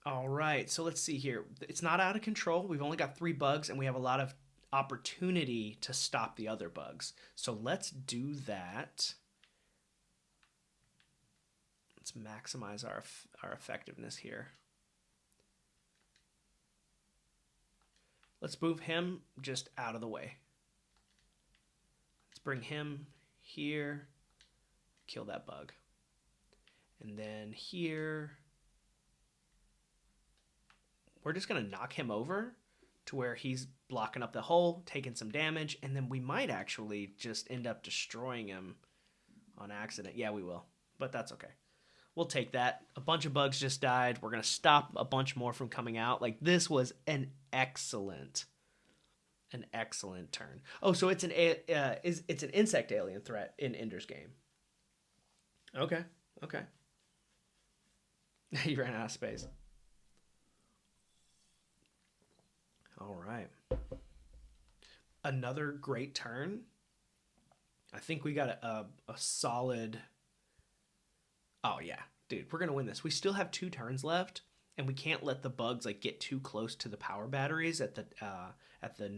All right, so let's see here. It's not out of control. We've only got 3 bugs, and we have a lot of opportunity to stop the other bugs. So let's do that. Let's maximize our effectiveness here. Let's move him just out of the way. Let's bring him here, kill that bug. And then here, we're just going to knock him over to where he's blocking up the hole, taking some damage, and then we might actually just end up destroying him on accident. Yeah, we will, but that's okay. We'll take that. A bunch of bugs just died. We're going to stop a bunch more from coming out. Like, this was an excellent turn. Oh, so it's an insect alien threat in Ender's Game. Okay. He ran out of space. All right. Another great turn. I think we got a solid... Oh, yeah. Dude, we're going to win this. We still have 2 turns left, and we can't let the bugs like get too close to the power batteries at the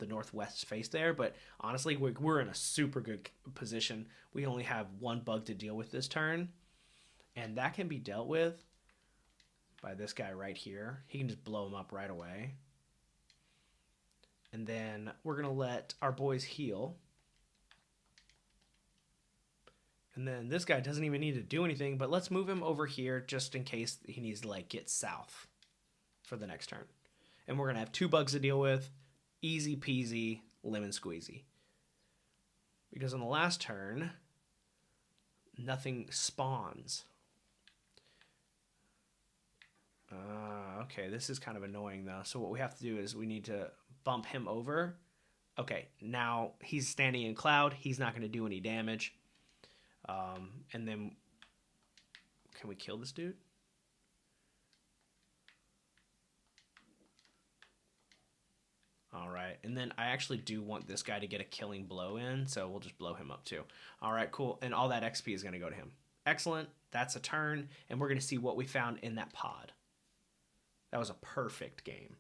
northwest face there. But honestly, we're in a super good position. We only have 1 bug to deal with this turn, and that can be dealt with by this guy right here. He can just blow him up right away. And then we're going to let our boys heal. And then this guy doesn't even need to do anything, but let's move him over here just in case he needs to like get south for the next turn. And we're going to have 2 bugs to deal with. Easy peasy, lemon squeezy. Because on the last turn, nothing spawns. Okay, this is kind of annoying though. So what we have to do is we need to bump him over Okay, now he's standing in cloud. He's not going to do any damage. And then, can we kill this dude? All right, and then I actually do want this guy to get a killing blow in, so we'll just blow him up too. All right, cool. And all that XP is going to go to him. Excellent. That's a turn, and we're going to see what we found in that pod. That was a perfect game.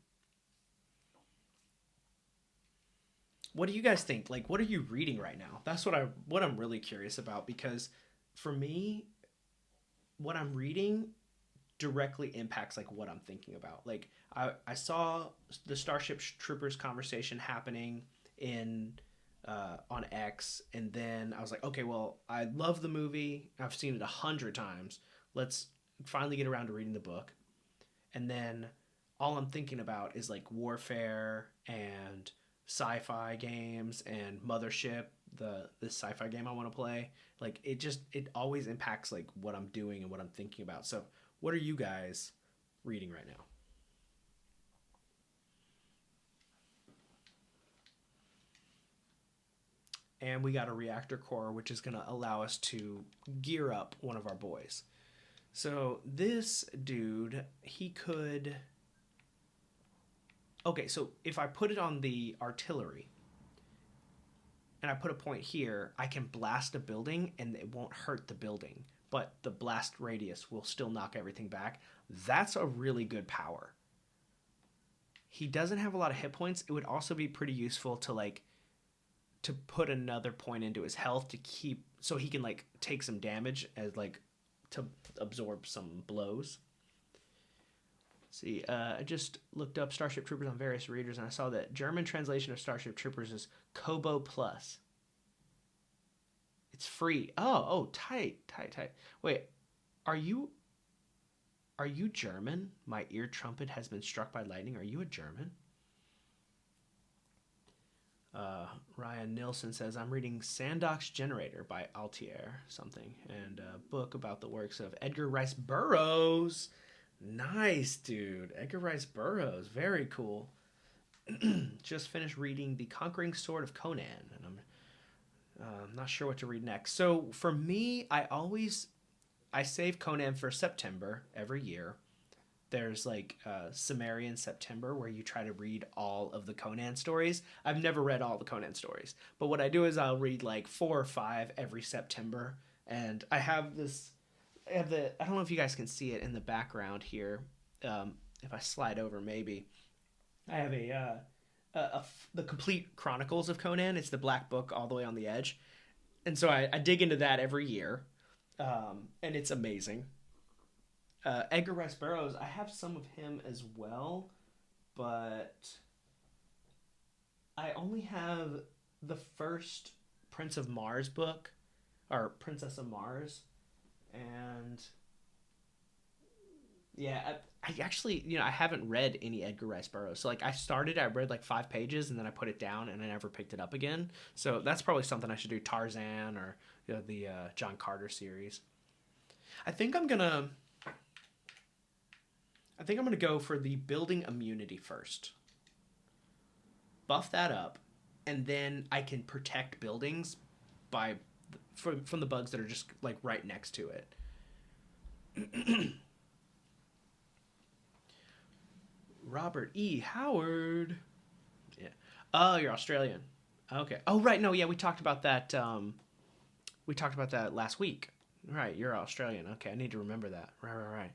What do you guys think? Like, what are you reading right now? That's what I'm really curious about, because for me, what I'm reading directly impacts like what I'm thinking about. Like I saw the Starship Troopers conversation happening in on X, and then I was like, okay, well, I love the movie. I've seen it 100 times. Let's finally get around to reading the book. And then all I'm thinking about is like warfare and sci-fi games and Mothership, the sci-fi game I want to play. Like it always impacts like what I'm doing and what I'm thinking about. So what are you guys reading right now? And we got a reactor core, which is going to allow us to gear up one of our boys. So this dude, he could... Okay, so if I put it on the artillery, and I put a point here, I can blast a building, and it won't hurt the building, but the blast radius will still knock everything back. That's a really good power. He doesn't have a lot of hit points. It would also be pretty useful to like to put another point into his health to keep so he can like take some damage as like to absorb some blows. See, I just looked up Starship Troopers on various readers, and I saw that German translation of Starship Troopers is Kobo Plus. It's free. Oh, tight. Wait, are you German? My ear trumpet has been struck by lightning. Are you a German? Ryan Nilsson says, I'm reading Sandoc's Generator by Altier something, and a book about the works of Edgar Rice Burroughs. Nice, dude. Edgar Rice Burroughs. Very cool. Just finished reading The Conquering Sword of Conan, and I'm not sure what to read next. So for me, I save Conan for September every year. There's like Sumerian September where you try to read all of the Conan stories. I've never read all the Conan stories, but what I do is I'll read like 4 or 5 every September, and I have I don't know if you guys can see it in the background here. If I slide over, maybe I have the complete Chronicles of Conan. It's the black book all the way on the edge, and so I dig into that every year, and it's amazing. Edgar Rice Burroughs, I have some of him as well, but I only have the first Prince of Mars book, or Princess of Mars, and yeah, I actually, I haven't read any Edgar Rice Burroughs. So like I read like 5 pages, and then I put it down, and I never picked it up again. So that's probably something I should do. Tarzan or the John Carter series. I think I'm gonna go for the building immunity first. Buff that up, and then I can protect buildings from the bugs that are just like right next to it. Robert E. Howard. Yeah. Oh, you're Australian. Okay. Oh, right. No, yeah, we talked about that. We talked about that last week. Right, you're Australian. Okay, I need to remember that. Right.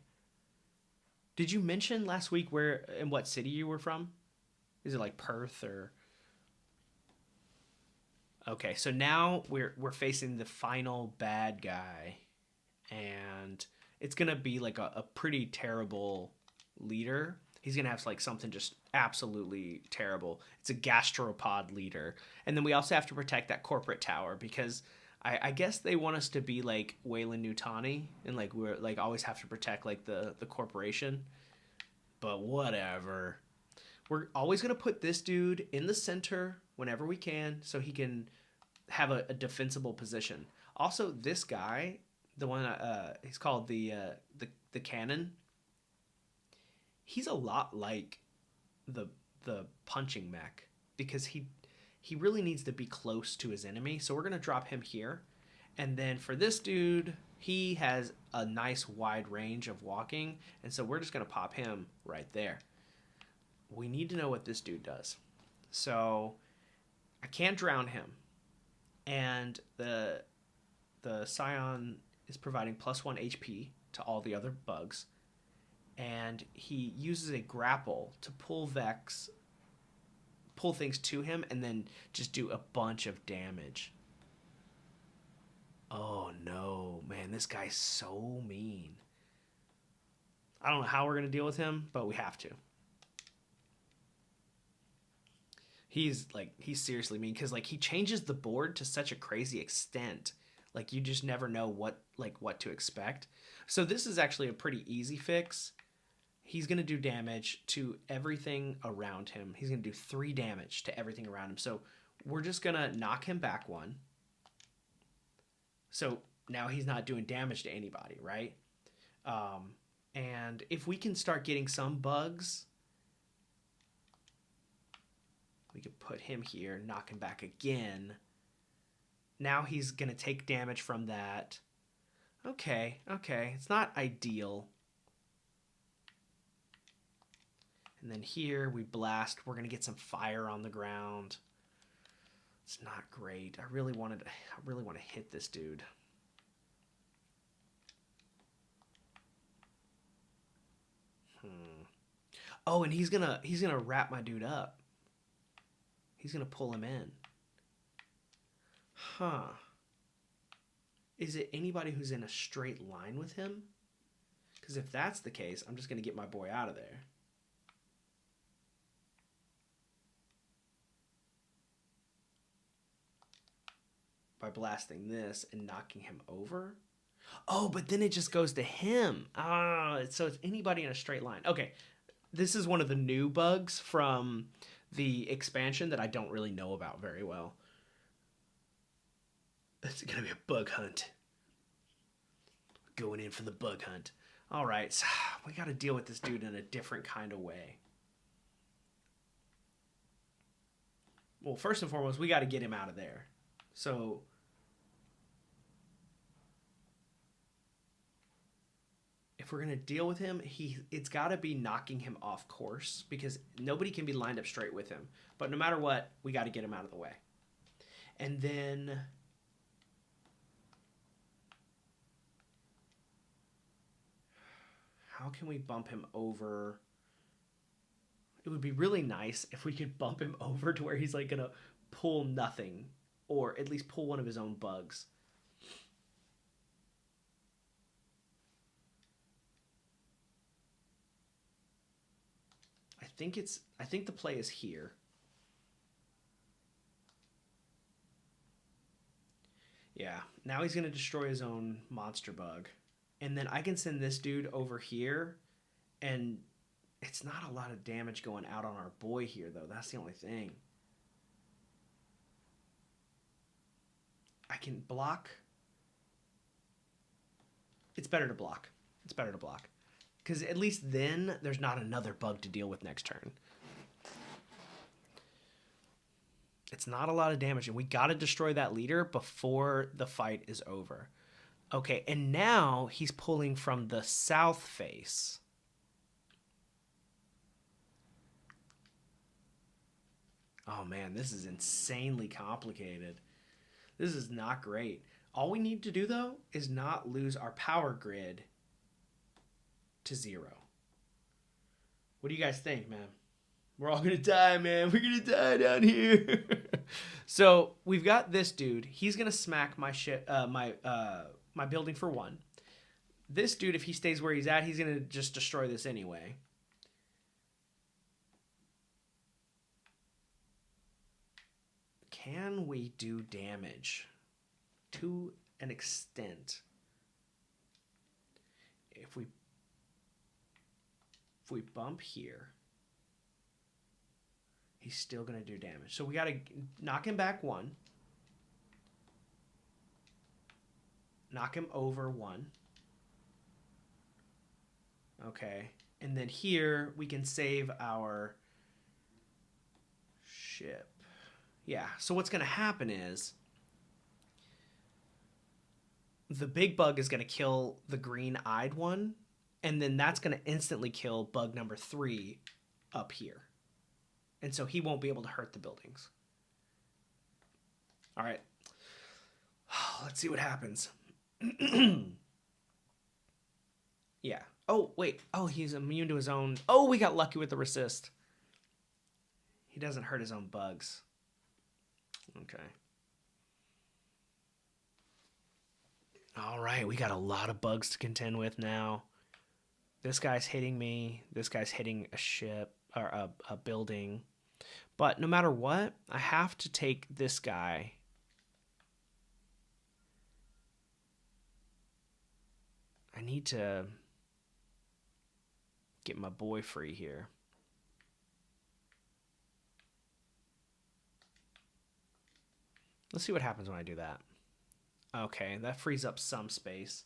Did you mention last week where in what city you were from? Is it like Perth or? Okay, so now we're facing the final bad guy, and it's gonna be like a pretty terrible leader. He's gonna have like something just absolutely terrible. It's a gastropod leader, and then we also have to protect that corporate tower because I guess they want us to be like Wayland Nutani, and like we're like always have to protect like the corporation. But whatever. We're always gonna put this dude in the center whenever we can, so he can have a defensible position. Also, this guy, the one he's called the cannon. He's a lot like the punching mech because he really needs to be close to his enemy. So we're going to drop him here. And then for this dude, he has a nice wide range of walking. And so we're just going to pop him right there. We need to know what this dude does. So I can't drown him. And the Scion is providing +1 HP to all the other bugs. And he uses a grapple to pull things to him, and then just do a bunch of damage. Oh no, man, this guy's so mean. I don't know how we're going to deal with him, but we have to. He's seriously mean, because like he changes the board to such a crazy extent. Like you just never know what to expect. So this is actually a pretty easy fix. He's going to do damage to everything around him. He's going to do 3 damage to everything around him. So we're just going to knock him back 1. So now he's not doing damage to anybody, right? And if we can start getting some bugs, we could put him here, knock him back again. Now he's going to take damage from that. Okay. It's not ideal. And then here we blast. We're going to get some fire on the ground. It's not great. I really want to hit this dude. Oh, and he's gonna wrap my dude up. He's gonna pull him in. Huh. Is it anybody who's in a straight line with him? Because if that's the case, I'm just gonna get my boy out of there. By blasting this and knocking him over. Oh, but then it just goes to him. So it's anybody in a straight line. Okay, this is one of the new bugs from the expansion that I don't really know about very well. It's going to be a bug hunt. Going in for the bug hunt. All right, so we got to deal with this dude in a different kind of way. Well, first and foremost, we got to get him out of there. So if we're going to deal with him, it's got to be knocking him off course, because nobody can be lined up straight with him. But no matter what, we got to get him out of the way. And then how can we bump him over? It would be really nice if we could bump him over to where he's like going to pull nothing, or at least pull one of his own bugs. I think the play is here. Yeah, now he's going to destroy his own monster bug. And then I can send this dude over here, and it's not a lot of damage going out on our boy here, though. That's the only thing. I can block. It's better to block. Because at least then there's not another bug to deal with next turn. It's not a lot of damage, and we got to destroy that leader before the fight is over. Okay, and now he's pulling from the south face. Oh man, this is insanely complicated. This is not great. All we need to do, though, is not lose our power grid to 0. What do you guys think, man? We're all gonna die, man. We're gonna die down here. So we've got this dude. He's gonna smack my my building for 1. This dude, if he stays where he's at, he's gonna just destroy this anyway. Can we do damage? To an extent. If we bump here, he's still going to do damage. So we got to knock him back 1. Knock him over 1. Okay. And then here we can save our ship. Yeah. So what's going to happen is the big bug is going to kill the green-eyed one, and then that's going to instantly kill bug number 3 up here. And so he won't be able to hurt the buildings. All right. Let's see what happens. Yeah. Oh, wait. Oh, he's immune to his own. Oh, we got lucky with the resist. He doesn't hurt his own bugs. Okay. All right, we got a lot of bugs to contend with now. This guy's hitting me. This guy's hitting a ship or a building. But no matter what, I have to take this guy. I need to get my boy free here. Let's see what happens when I do that. Okay, that frees up some space.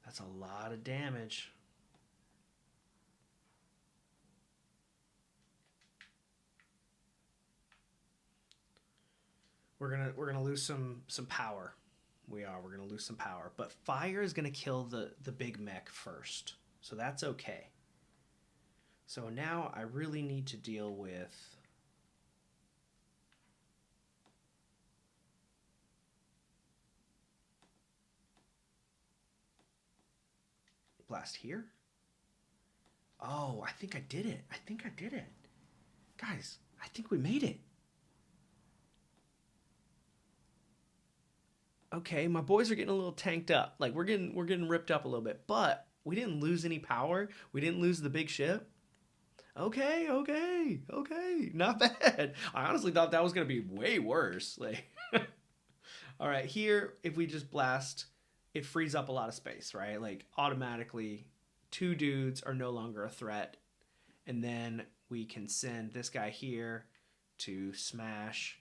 That's a lot of damage. We're gonna lose some power. We're gonna lose some power. But fire is gonna kill the big mech first. So that's okay. So now I really need to deal with blast here. Oh, I think I did it. I think I did it. Guys, I think we made it. Okay, my boys are getting a little tanked up. Like we're getting ripped up a little bit, but we didn't lose any power. We didn't lose the big ship. Okay, okay, okay. Not bad. I honestly thought that was gonna be way worse. Like all right, here if we just blast, it frees up a lot of space, right? Like automatically 2 dudes are no longer a threat. And then we can send this guy here to smash.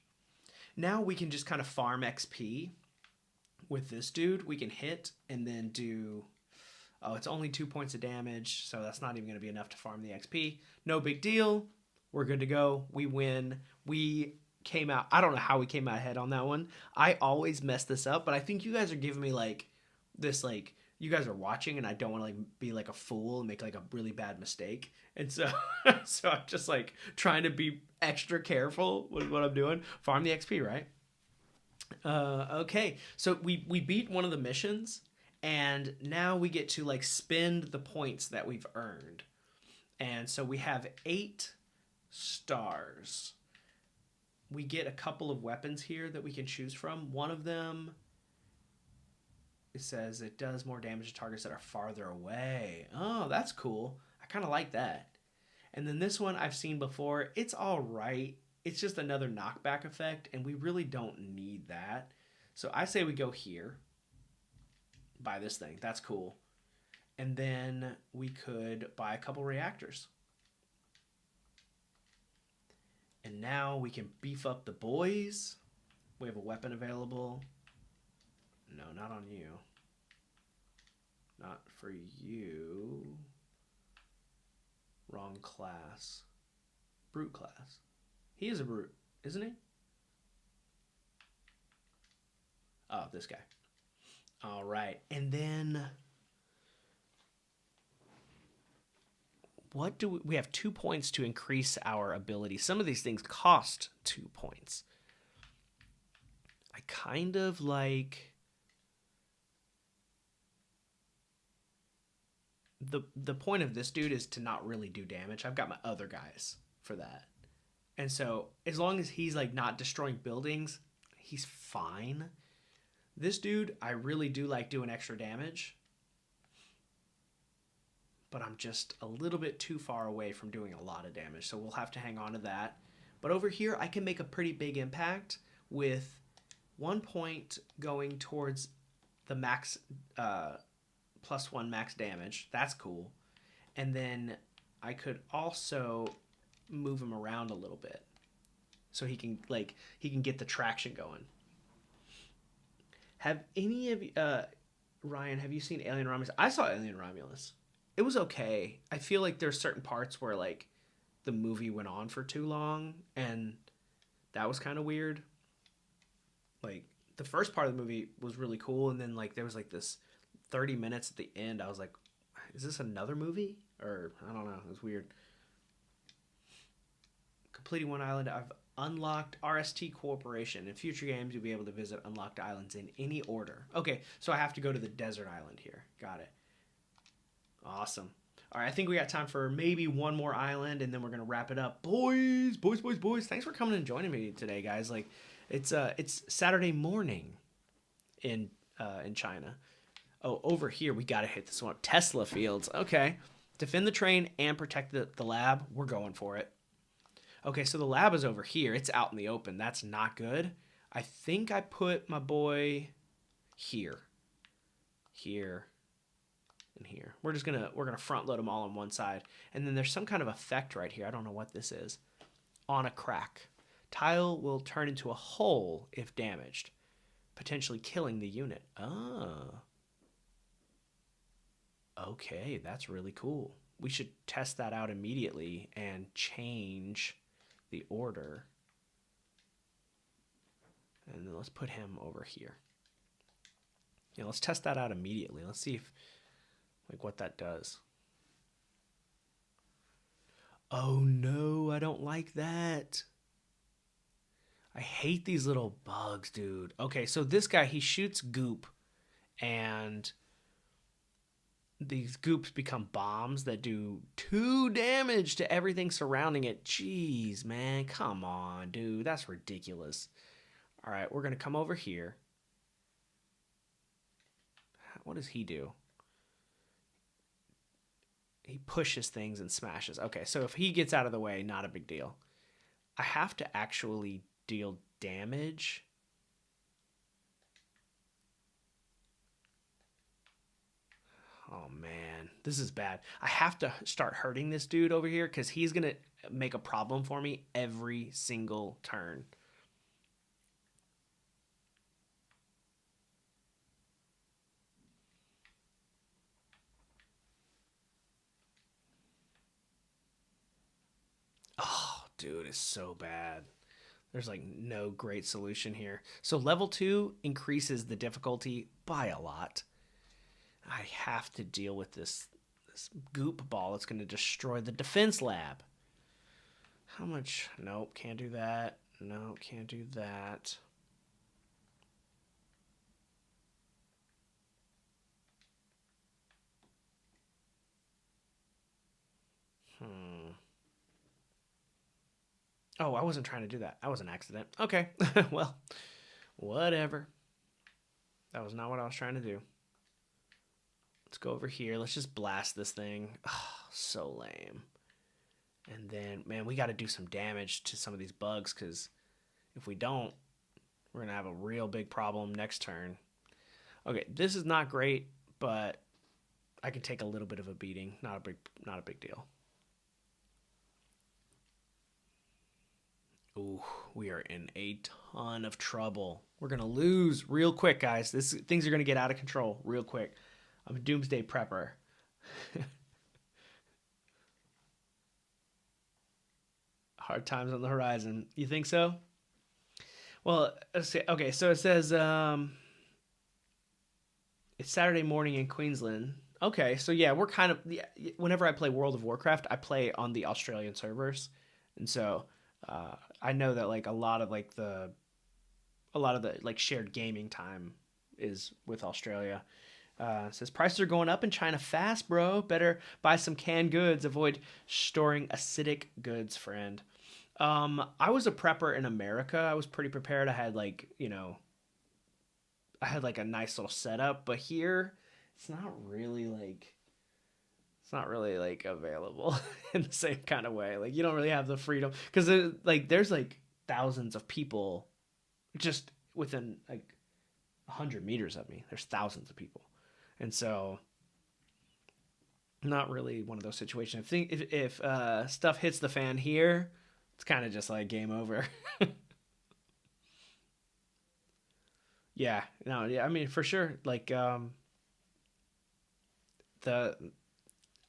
Now we can just kind of farm XP with this dude. We can hit and then do... Oh, it's only 2 points of damage, so that's not even going to be enough to farm the XP. No big deal. We're good to go. We win. We came out... I don't know how we came out ahead on that one. I always mess this up, but I think you guys are giving me like this like... You guys are watching and I don't want to like be like a fool and make like a really bad mistake. And so so I'm just like trying to be extra careful with what I'm doing. Farm the XP, right? Okay. So we beat one of the missions and now we get to like spend the points that we've earned. And so we have 8 stars. We get a couple of weapons here that we can choose from. One of them, it says it does more damage to targets that are farther away. Oh, that's cool. I kind of like that. And then this one I've seen before. It's all right. It's just another knockback effect, and we really don't need that. So I say we go here. Buy this thing. That's cool. And then we could buy a couple reactors. And now we can beef up the boys. We have a weapon available. No, not on you. Not for you. Wrong class. Brute class. He is a brute, isn't he? Oh, this guy. All right. And then what do we have 2 points to increase our ability. Some of these things cost 2 points. I kind of like the point of this dude is to not really do damage. I've got my other guys for that. And so as long as he's like not destroying buildings, he's fine. This dude, I really do like doing extra damage. But I'm just a little bit too far away from doing a lot of damage. So we'll have to hang on to that. But over here, I can make a pretty big impact with 1 point going towards the max +1 max damage. That's cool. And then I could also move him around a little bit so he can get the traction going. Have any of you, Ryan, have you seen Alien Romulus? I saw Alien Romulus. It was okay. I feel like there's certain parts where like the movie went on for too long, and that was kind of weird. Like the first part of the movie was really cool, and then like there was like this 30 minutes at the end. I was like, is this another movie? Or I don't know. It was weird. Completing one island. I've unlocked RST Corporation. In future games, you'll be able to visit unlocked islands in any order. Okay, so I have to go to the desert island here. Got it. Awesome. All right, I think we got time for maybe one more island, and then we're gonna wrap it up. Boys, boys, boys, boys. Thanks for coming and joining me today, guys. Like, it's Saturday morning in China. Oh, over here we gotta hit this one. Tesla fields. Okay, defend the train and protect the lab. We're going for it. Okay, so the lab is over here. It's out in the open. That's not good. I think I put my boy here, here, and here. We're gonna front load them all on one side, and then there's some kind of effect right here. I don't know what this is. On a crack, tile will turn into a hole if damaged, potentially killing the unit. Oh, okay, that's really cool. We should test that out immediately and change the order. And then let's put him over here. Yeah, let's test that out immediately. Let's see if like what that does. Oh no, I don't like that. I hate these little bugs, dude. Okay, so this guy, he shoots goop, and these goops become bombs that do 2 damage to everything surrounding it. Jeez, man. Come on, dude. That's ridiculous. All right, we're going to come over here. What does he do? He pushes things and smashes. Okay, so if he gets out of the way, not a big deal. I have to actually deal damage. Oh man, this is bad. I have to start hurting this dude over here because he's going to make a problem for me every single turn. Oh, dude, it's so bad. There's like no great solution here. So level 2 increases the difficulty by a lot. I have to deal with this goop ball that's going to destroy the defense lab. How much? Nope, can't do that. No, can't do that. Oh, I wasn't trying to do that. That was an accident. Okay, well, whatever. That was not what I was trying to do. Let's go over here. Let's just blast this thing. Oh, so lame. And then, man, we got to do some damage to some of these bugs because if we don't, we're going to have a real big problem next turn. Okay, this is not great, but I can take a little bit of a beating. Not a big deal. Ooh, we are in a ton of trouble. We're going to lose real quick, guys. Things are going to get out of control real quick. I'm a doomsday prepper. Hard times on the horizon. You think so? Well, let's see. Okay, so it says it's Saturday morning in Queensland. Okay, so yeah, we're kind of whenever I play World of Warcraft, I play on the Australian servers, and so I know that like a lot of the like shared gaming time is with Australia. It says prices are going up in China fast, bro. Better buy some canned goods. Avoid storing acidic goods, friend. I was a prepper in America. I was pretty prepared. I had like, I had like a nice little setup, but here it's not really like available in the same kind of way. Like you don't really have the freedom because there's like thousands of people just within like 100 meters of me. There's thousands of people, and so not really one of those situations. I think if stuff hits the fan here, it's kind of just like game over. Yeah, no, yeah. I mean, for sure. Like, the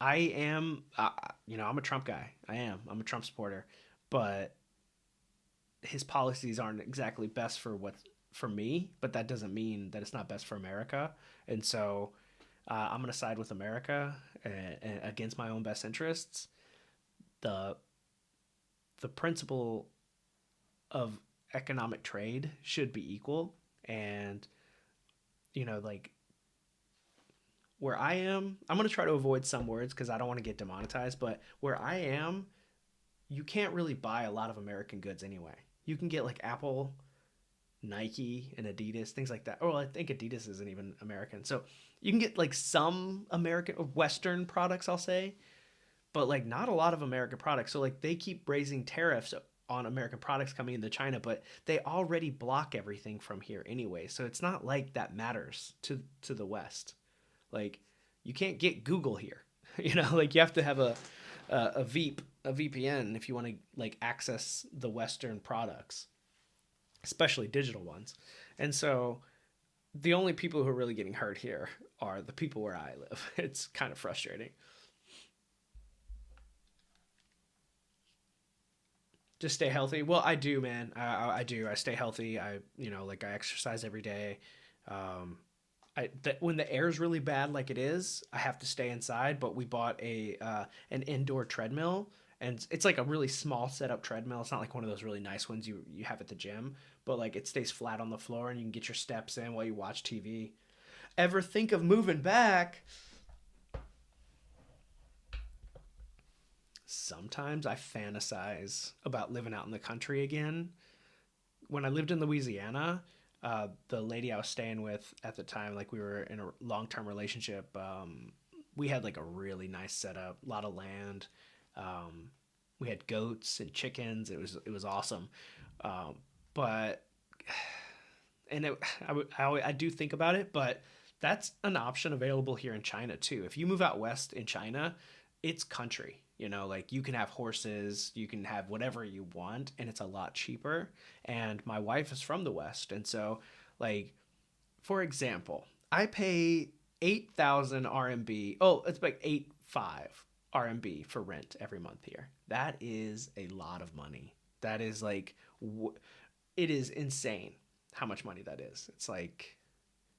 I am, I'm a Trump guy. I am. I'm a Trump supporter, but his policies aren't exactly best for what for me. But that doesn't mean that it's not best for America. And so, I'm gonna side with America against my own best interests. the The principle of economic trade should be equal, and like where I am, I'm going to try to avoid some words because I don't want to get demonetized, but where I am, you can't really buy a lot of American goods anyway. You can get like Apple, Nike, and Adidas, things like that. Oh, I think Adidas isn't even American. So you can get like some American or Western products, I'll say, but like not a lot of American products. So like they keep raising tariffs on American products coming into China, but they already block everything from here anyway. So it's not like that matters to the West. Like you can't get Google here. Like you have to have a VPN if you want to like access the Western products, especially digital ones. And so the only people who are really getting hurt here are the people where I live. It's kind of frustrating. Just stay healthy. Well, I do, man. I do. I stay healthy. Like I exercise every day. Um, when the air is really bad, like it is, I have to stay inside. But we bought an indoor treadmill, and it's like a really small setup treadmill. It's not like one of those really nice ones you have at the gym, but like it stays flat on the floor, and you can get your steps in while you watch TV. Ever think of moving back? Sometimes I fantasize about living out in the country again. When I lived in Louisiana, the lady I was staying with at the time, like we were in a long term relationship, we had like a really nice setup, a lot of land. Um, we had goats and chickens. It was awesome. Um, but and it, I do think about it, but that's an option available here in China too. If you move out west in China, it's country. Like you can have horses, you can have whatever you want, and it's a lot cheaper. And my wife is from the west, and so like for example, I pay 8,000 RMB. Oh, it's like 8.5 RMB for rent every month here. That is a lot of money. That is like it is insane how much money that is. It's like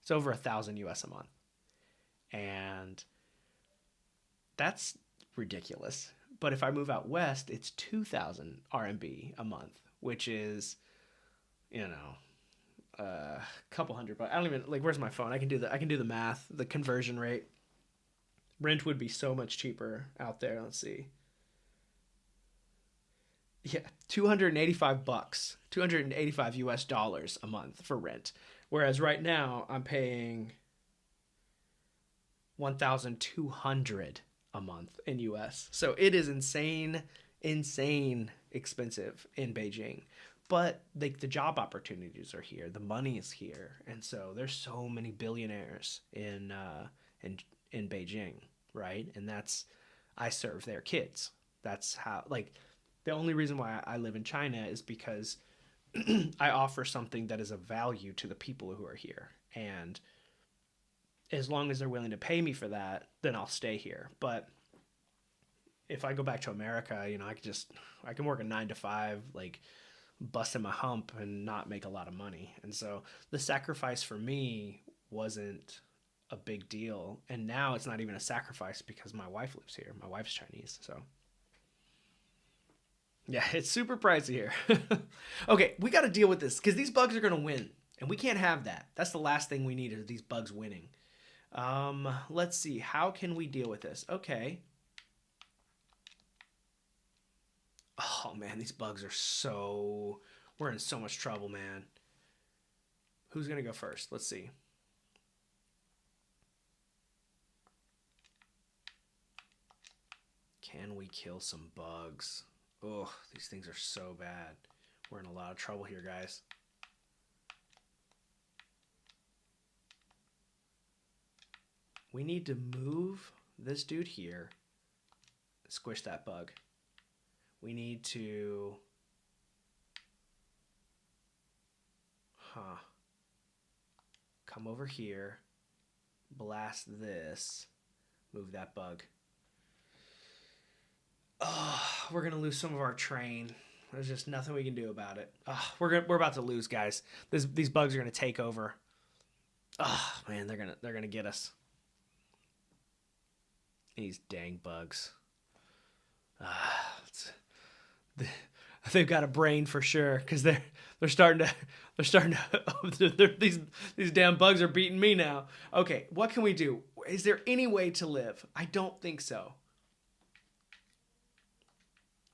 it's over 1,000 US a month, and that's ridiculous. But if I move out west, it's 2,000 RMB a month, which is you know a couple hundred bucks. I don't even like. Where's my phone? I can do the math. The conversion rate. Rent would be so much cheaper out there. Let's see. Yeah, 285 bucks, 285 US dollars a month for rent. Whereas right now I'm paying 1,200 a month in US. So it is insane, insane expensive in Beijing. But like the job opportunities are here, the money is here, and so there's so many billionaires in Beijing, right? And that's I serve their kids. That's how like the only reason why I live in China is because I offer something that is of value to the people who are here. And as long as they're willing to pay me for that, then I'll stay here. But if I go back to America, I can work a 9 to 5, like busting my hump and not make a lot of money. And so the sacrifice for me wasn't a big deal. And now it's not even a sacrifice because my wife lives here. My wife's Chinese. So yeah, it's super pricey here. Okay, we got to deal with this because these bugs are going to win. And we can't have that. That's the last thing we need is these bugs winning. Let's see. How can we deal with this? Okay. Oh, man, these bugs are so... We're in so much trouble, man. Who's going to go first? Let's see. Can we kill some bugs? Oh, these things are so bad. We're in a lot of trouble here, guys. We need to move this dude here. Squish that bug. We need to... Huh. come over here, blast this, move that bug. Oh, we're gonna lose some of our train. There's just nothing we can do about it. Oh, we're about to lose, guys. These bugs are gonna take over. Oh man, they're gonna get us. These dang bugs. Ah, they've got a brain for sure because they're starting to these damn bugs are beating me now. Okay, what can we do? Is there any way to live? I don't think so.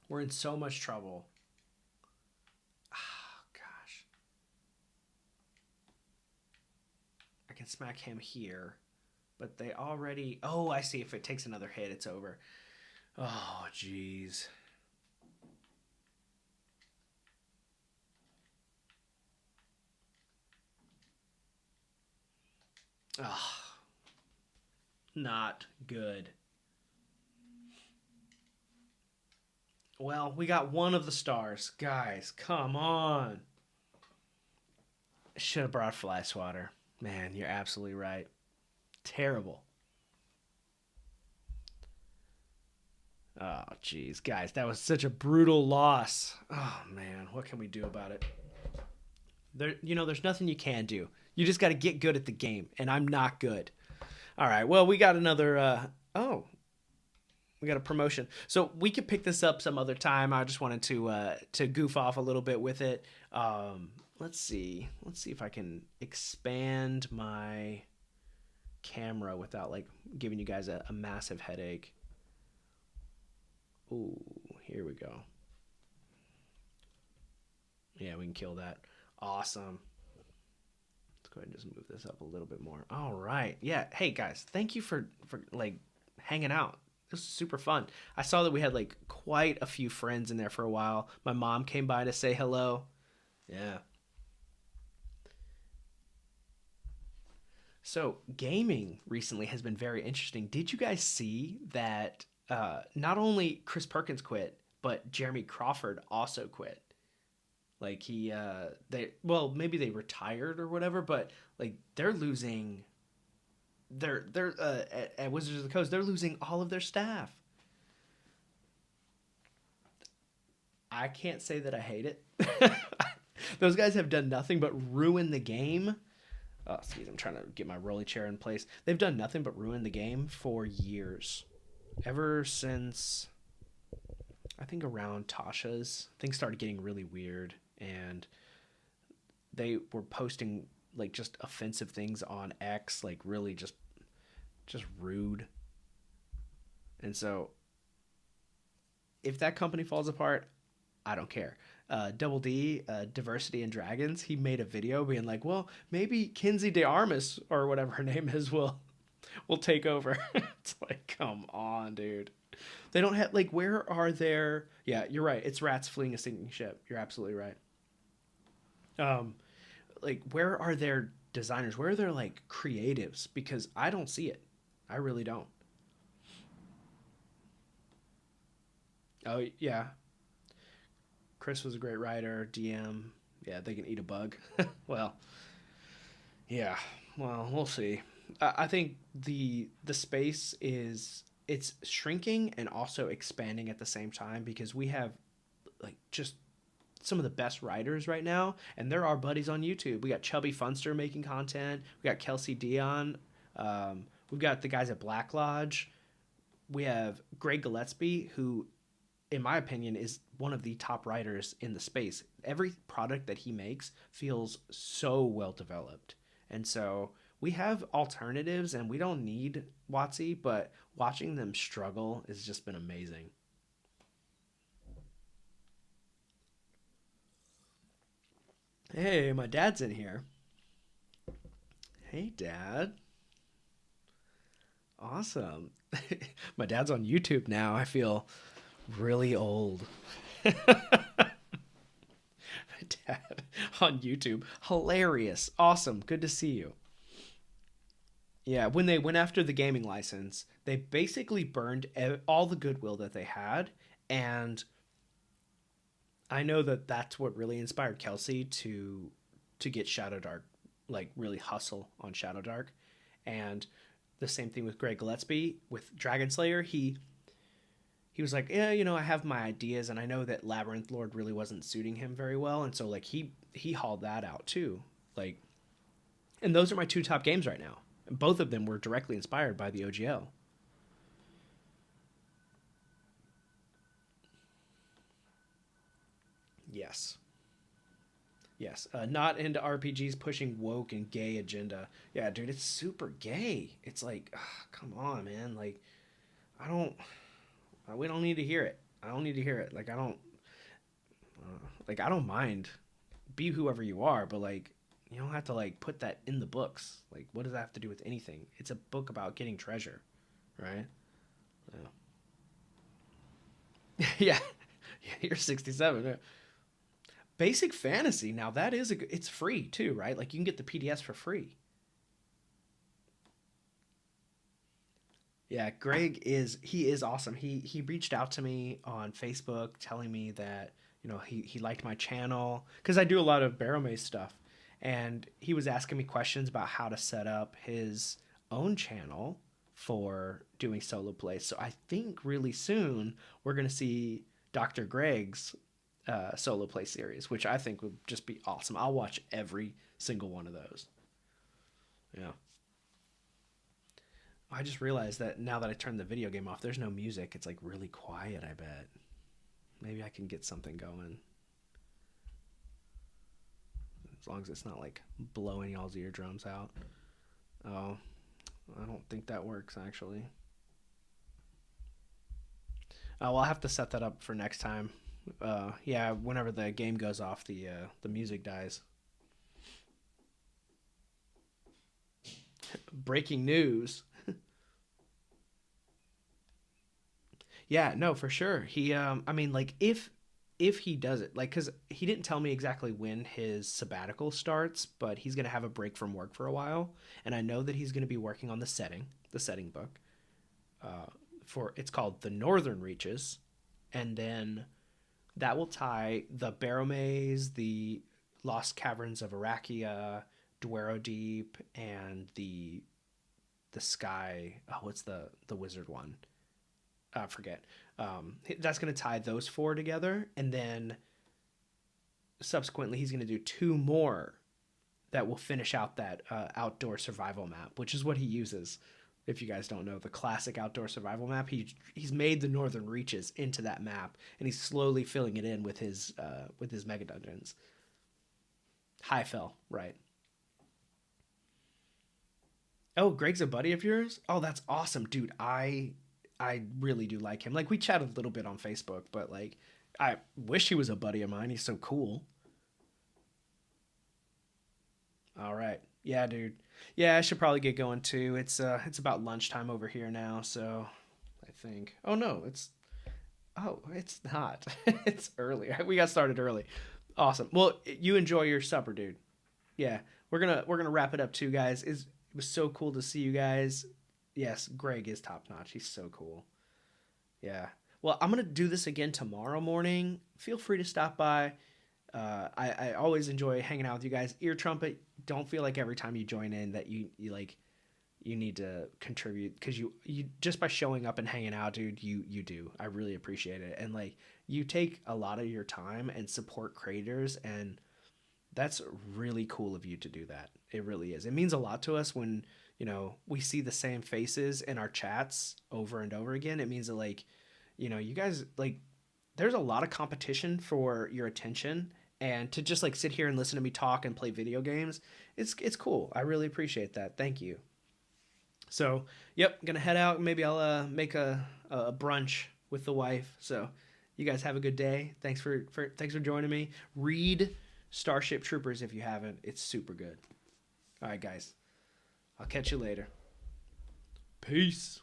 We're in so much trouble. Oh, gosh. I can smack him here, but they already... Oh, I see. If it takes another hit, it's over. Oh, jeez. Oh, not good. Well, we got one of the stars. Guys, come on. Should have brought fly swatter. Man, you're absolutely right. Terrible. Oh, jeez. Guys, that was such a brutal loss. Oh, man. What can we do about it? There's nothing you can do. You just got to get good at the game, and I'm not good. All right. Well, we got another... we got a promotion. So we could pick this up some other time. I just wanted to goof off a little bit with it. Let's see. Let's see if I can expand my camera without like giving you guys a massive headache. Ooh, here we go. Yeah, we can kill that. Awesome. Let's go ahead and just move this up a little bit more. All right. Yeah. Hey guys, thank you for like hanging out. It was super fun. I saw that we had like quite a few friends in there for a while. My mom came by to say hello. Yeah. So gaming recently has been very interesting. Did you guys see that not only Chris Perkins quit, but Jeremy Crawford also quit? Like maybe they retired or whatever, but like they're losing they're at Wizards of the Coast, they're losing all of their staff. I can't say that I hate it. Those guys have done nothing but ruin the game. Oh, excuse me, I'm trying to get my rolly chair in place. They've done nothing but ruin the game for years. Ever since, I think around Tasha's, things started getting really weird, and they were posting like just offensive things on X, like really just rude. And so if that company falls apart, I don't care. Double D, Diversity and Dragons, he made a video being like, well, maybe Kinsey DeArmas or whatever her name is will take over. It's like, come on, dude. They don't have like, where are their... Yeah, you're right. It's rats fleeing a sinking ship. You're absolutely right. Like, where are their designers? Where are their like creatives? Because I don't see it. I really don't. Oh yeah, Chris was a great writer, DM. Yeah, they can eat a bug. Well, yeah. Well, we'll see. I think the space it's shrinking and also expanding at the same time because we have like just some of the best writers right now, and they're our buddies on YouTube. We got Chubby Funster making content. We got Kelsey Dion. We've got the guys at Black Lodge. We have Greg Gillespie, who, in my opinion, is one of the top writers in the space. Every product that he makes feels so well developed. And so we have alternatives, and we don't need WotC, but watching them struggle has just been amazing. Hey, my dad's in here. Hey, Dad. Awesome. My dad's on YouTube now. I feel really old. My dad on YouTube. Hilarious. Awesome. Good to see you. Yeah, when they went after the gaming license, they basically burned all the goodwill that they had. And I know that that's what really inspired Kelsey to get Shadow Dark like really hustle on Shadow Dark. And the same thing with Greg Gillespie with Dragon Slayer. He was like, yeah, you know, I have my ideas, and I know that Labyrinth Lord really wasn't suiting him very well, and so like he hauled that out too. Like, and those are my two top games right now. And both of them were directly inspired by the OGL. Yes. Yes. Not into RPGs pushing woke and gay agenda. Yeah, dude, it's super gay. It's like, ugh, come on, man. Like, I don't. We don't need to hear it. I don't need to hear it. Like, I don't. Like, I don't mind. Be whoever you are, but like, you don't have to like put that in the books. Like, what does that have to do with anything? It's a book about getting treasure, right? Yeah. Yeah. You're 67. Yeah. Basic Fantasy. Now that is it's free too, right? Like you can get the PDS for free. Yeah, Greg is he is awesome. He reached out to me on Facebook telling me that, you know, he liked my channel cuz I do a lot of Barrel Maze stuff, and he was asking me questions about how to set up his own channel for doing solo plays. So I think really soon we're going to see Dr. Greg's solo play series, which I think would just be awesome. I'll watch every single one of those. Yeah. I just realized that now that I turned the video game off, there's no music. It's like really quiet, I bet. Maybe I can get something going. As long as it's not like blowing y'all's eardrums out. Oh, I don't think that works actually. Well, I'll have to set that up for next time. Yeah, whenever the game goes off, the music dies. Breaking news. Yeah, no, for sure. I mean, like if he does it, like, cause he didn't tell me exactly when his sabbatical starts, but he's gonna have a break from work for a while, and I know that he's gonna be working on the setting book. Uh, for it's called the Northern Reaches, and then that will tie the Barrow Maze, the Lost Caverns of Arakia, Duero Deep, and the Sky. Oh, what's the wizard one? I forget. That's going to tie those four together, and then subsequently he's going to do two more that will finish out that outdoor survival map, which is what he uses. If you guys don't know, the classic outdoor survival map, he's made the Northern Reaches into that map, and he's slowly filling it in with his mega dungeons. High fell, right? Oh, Greg's a buddy of yours? Oh, that's awesome, dude. I really do like him. Like we chatted a little bit on Facebook, but like I wish he was a buddy of mine. He's so cool. All right. Yeah, dude. Yeah, I should probably get going too. It's about lunchtime over here now, so I think. Oh no, it's not. It's early. We got started early. Awesome. Well, you enjoy your supper, dude. Yeah. We're gonna wrap it up too, guys. It was so cool to see you guys. Yes, Greg is top notch. He's so cool. Yeah. Well, I'm gonna do this again tomorrow morning. Feel free to stop by. I always enjoy hanging out with you guys. Ear trumpet. Don't feel like every time you join in that you like you need to contribute because you just by showing up and hanging out, dude. You do. I really appreciate it. And like you take a lot of your time and support creators, and that's really cool of you to do that. It really is. It means a lot to us when we see the same faces in our chats over and over again. It means that like you guys like there's a lot of competition for your attention, and to just like sit here and listen to me talk and play video games, it's cool. I really appreciate that. Thank you. So yep, gonna head out. Maybe I'll make a brunch with the wife. So you guys have a good day. Thanks for joining me. Read Starship Troopers if you haven't. It's super good. All right, guys. I'll catch you later. Peace.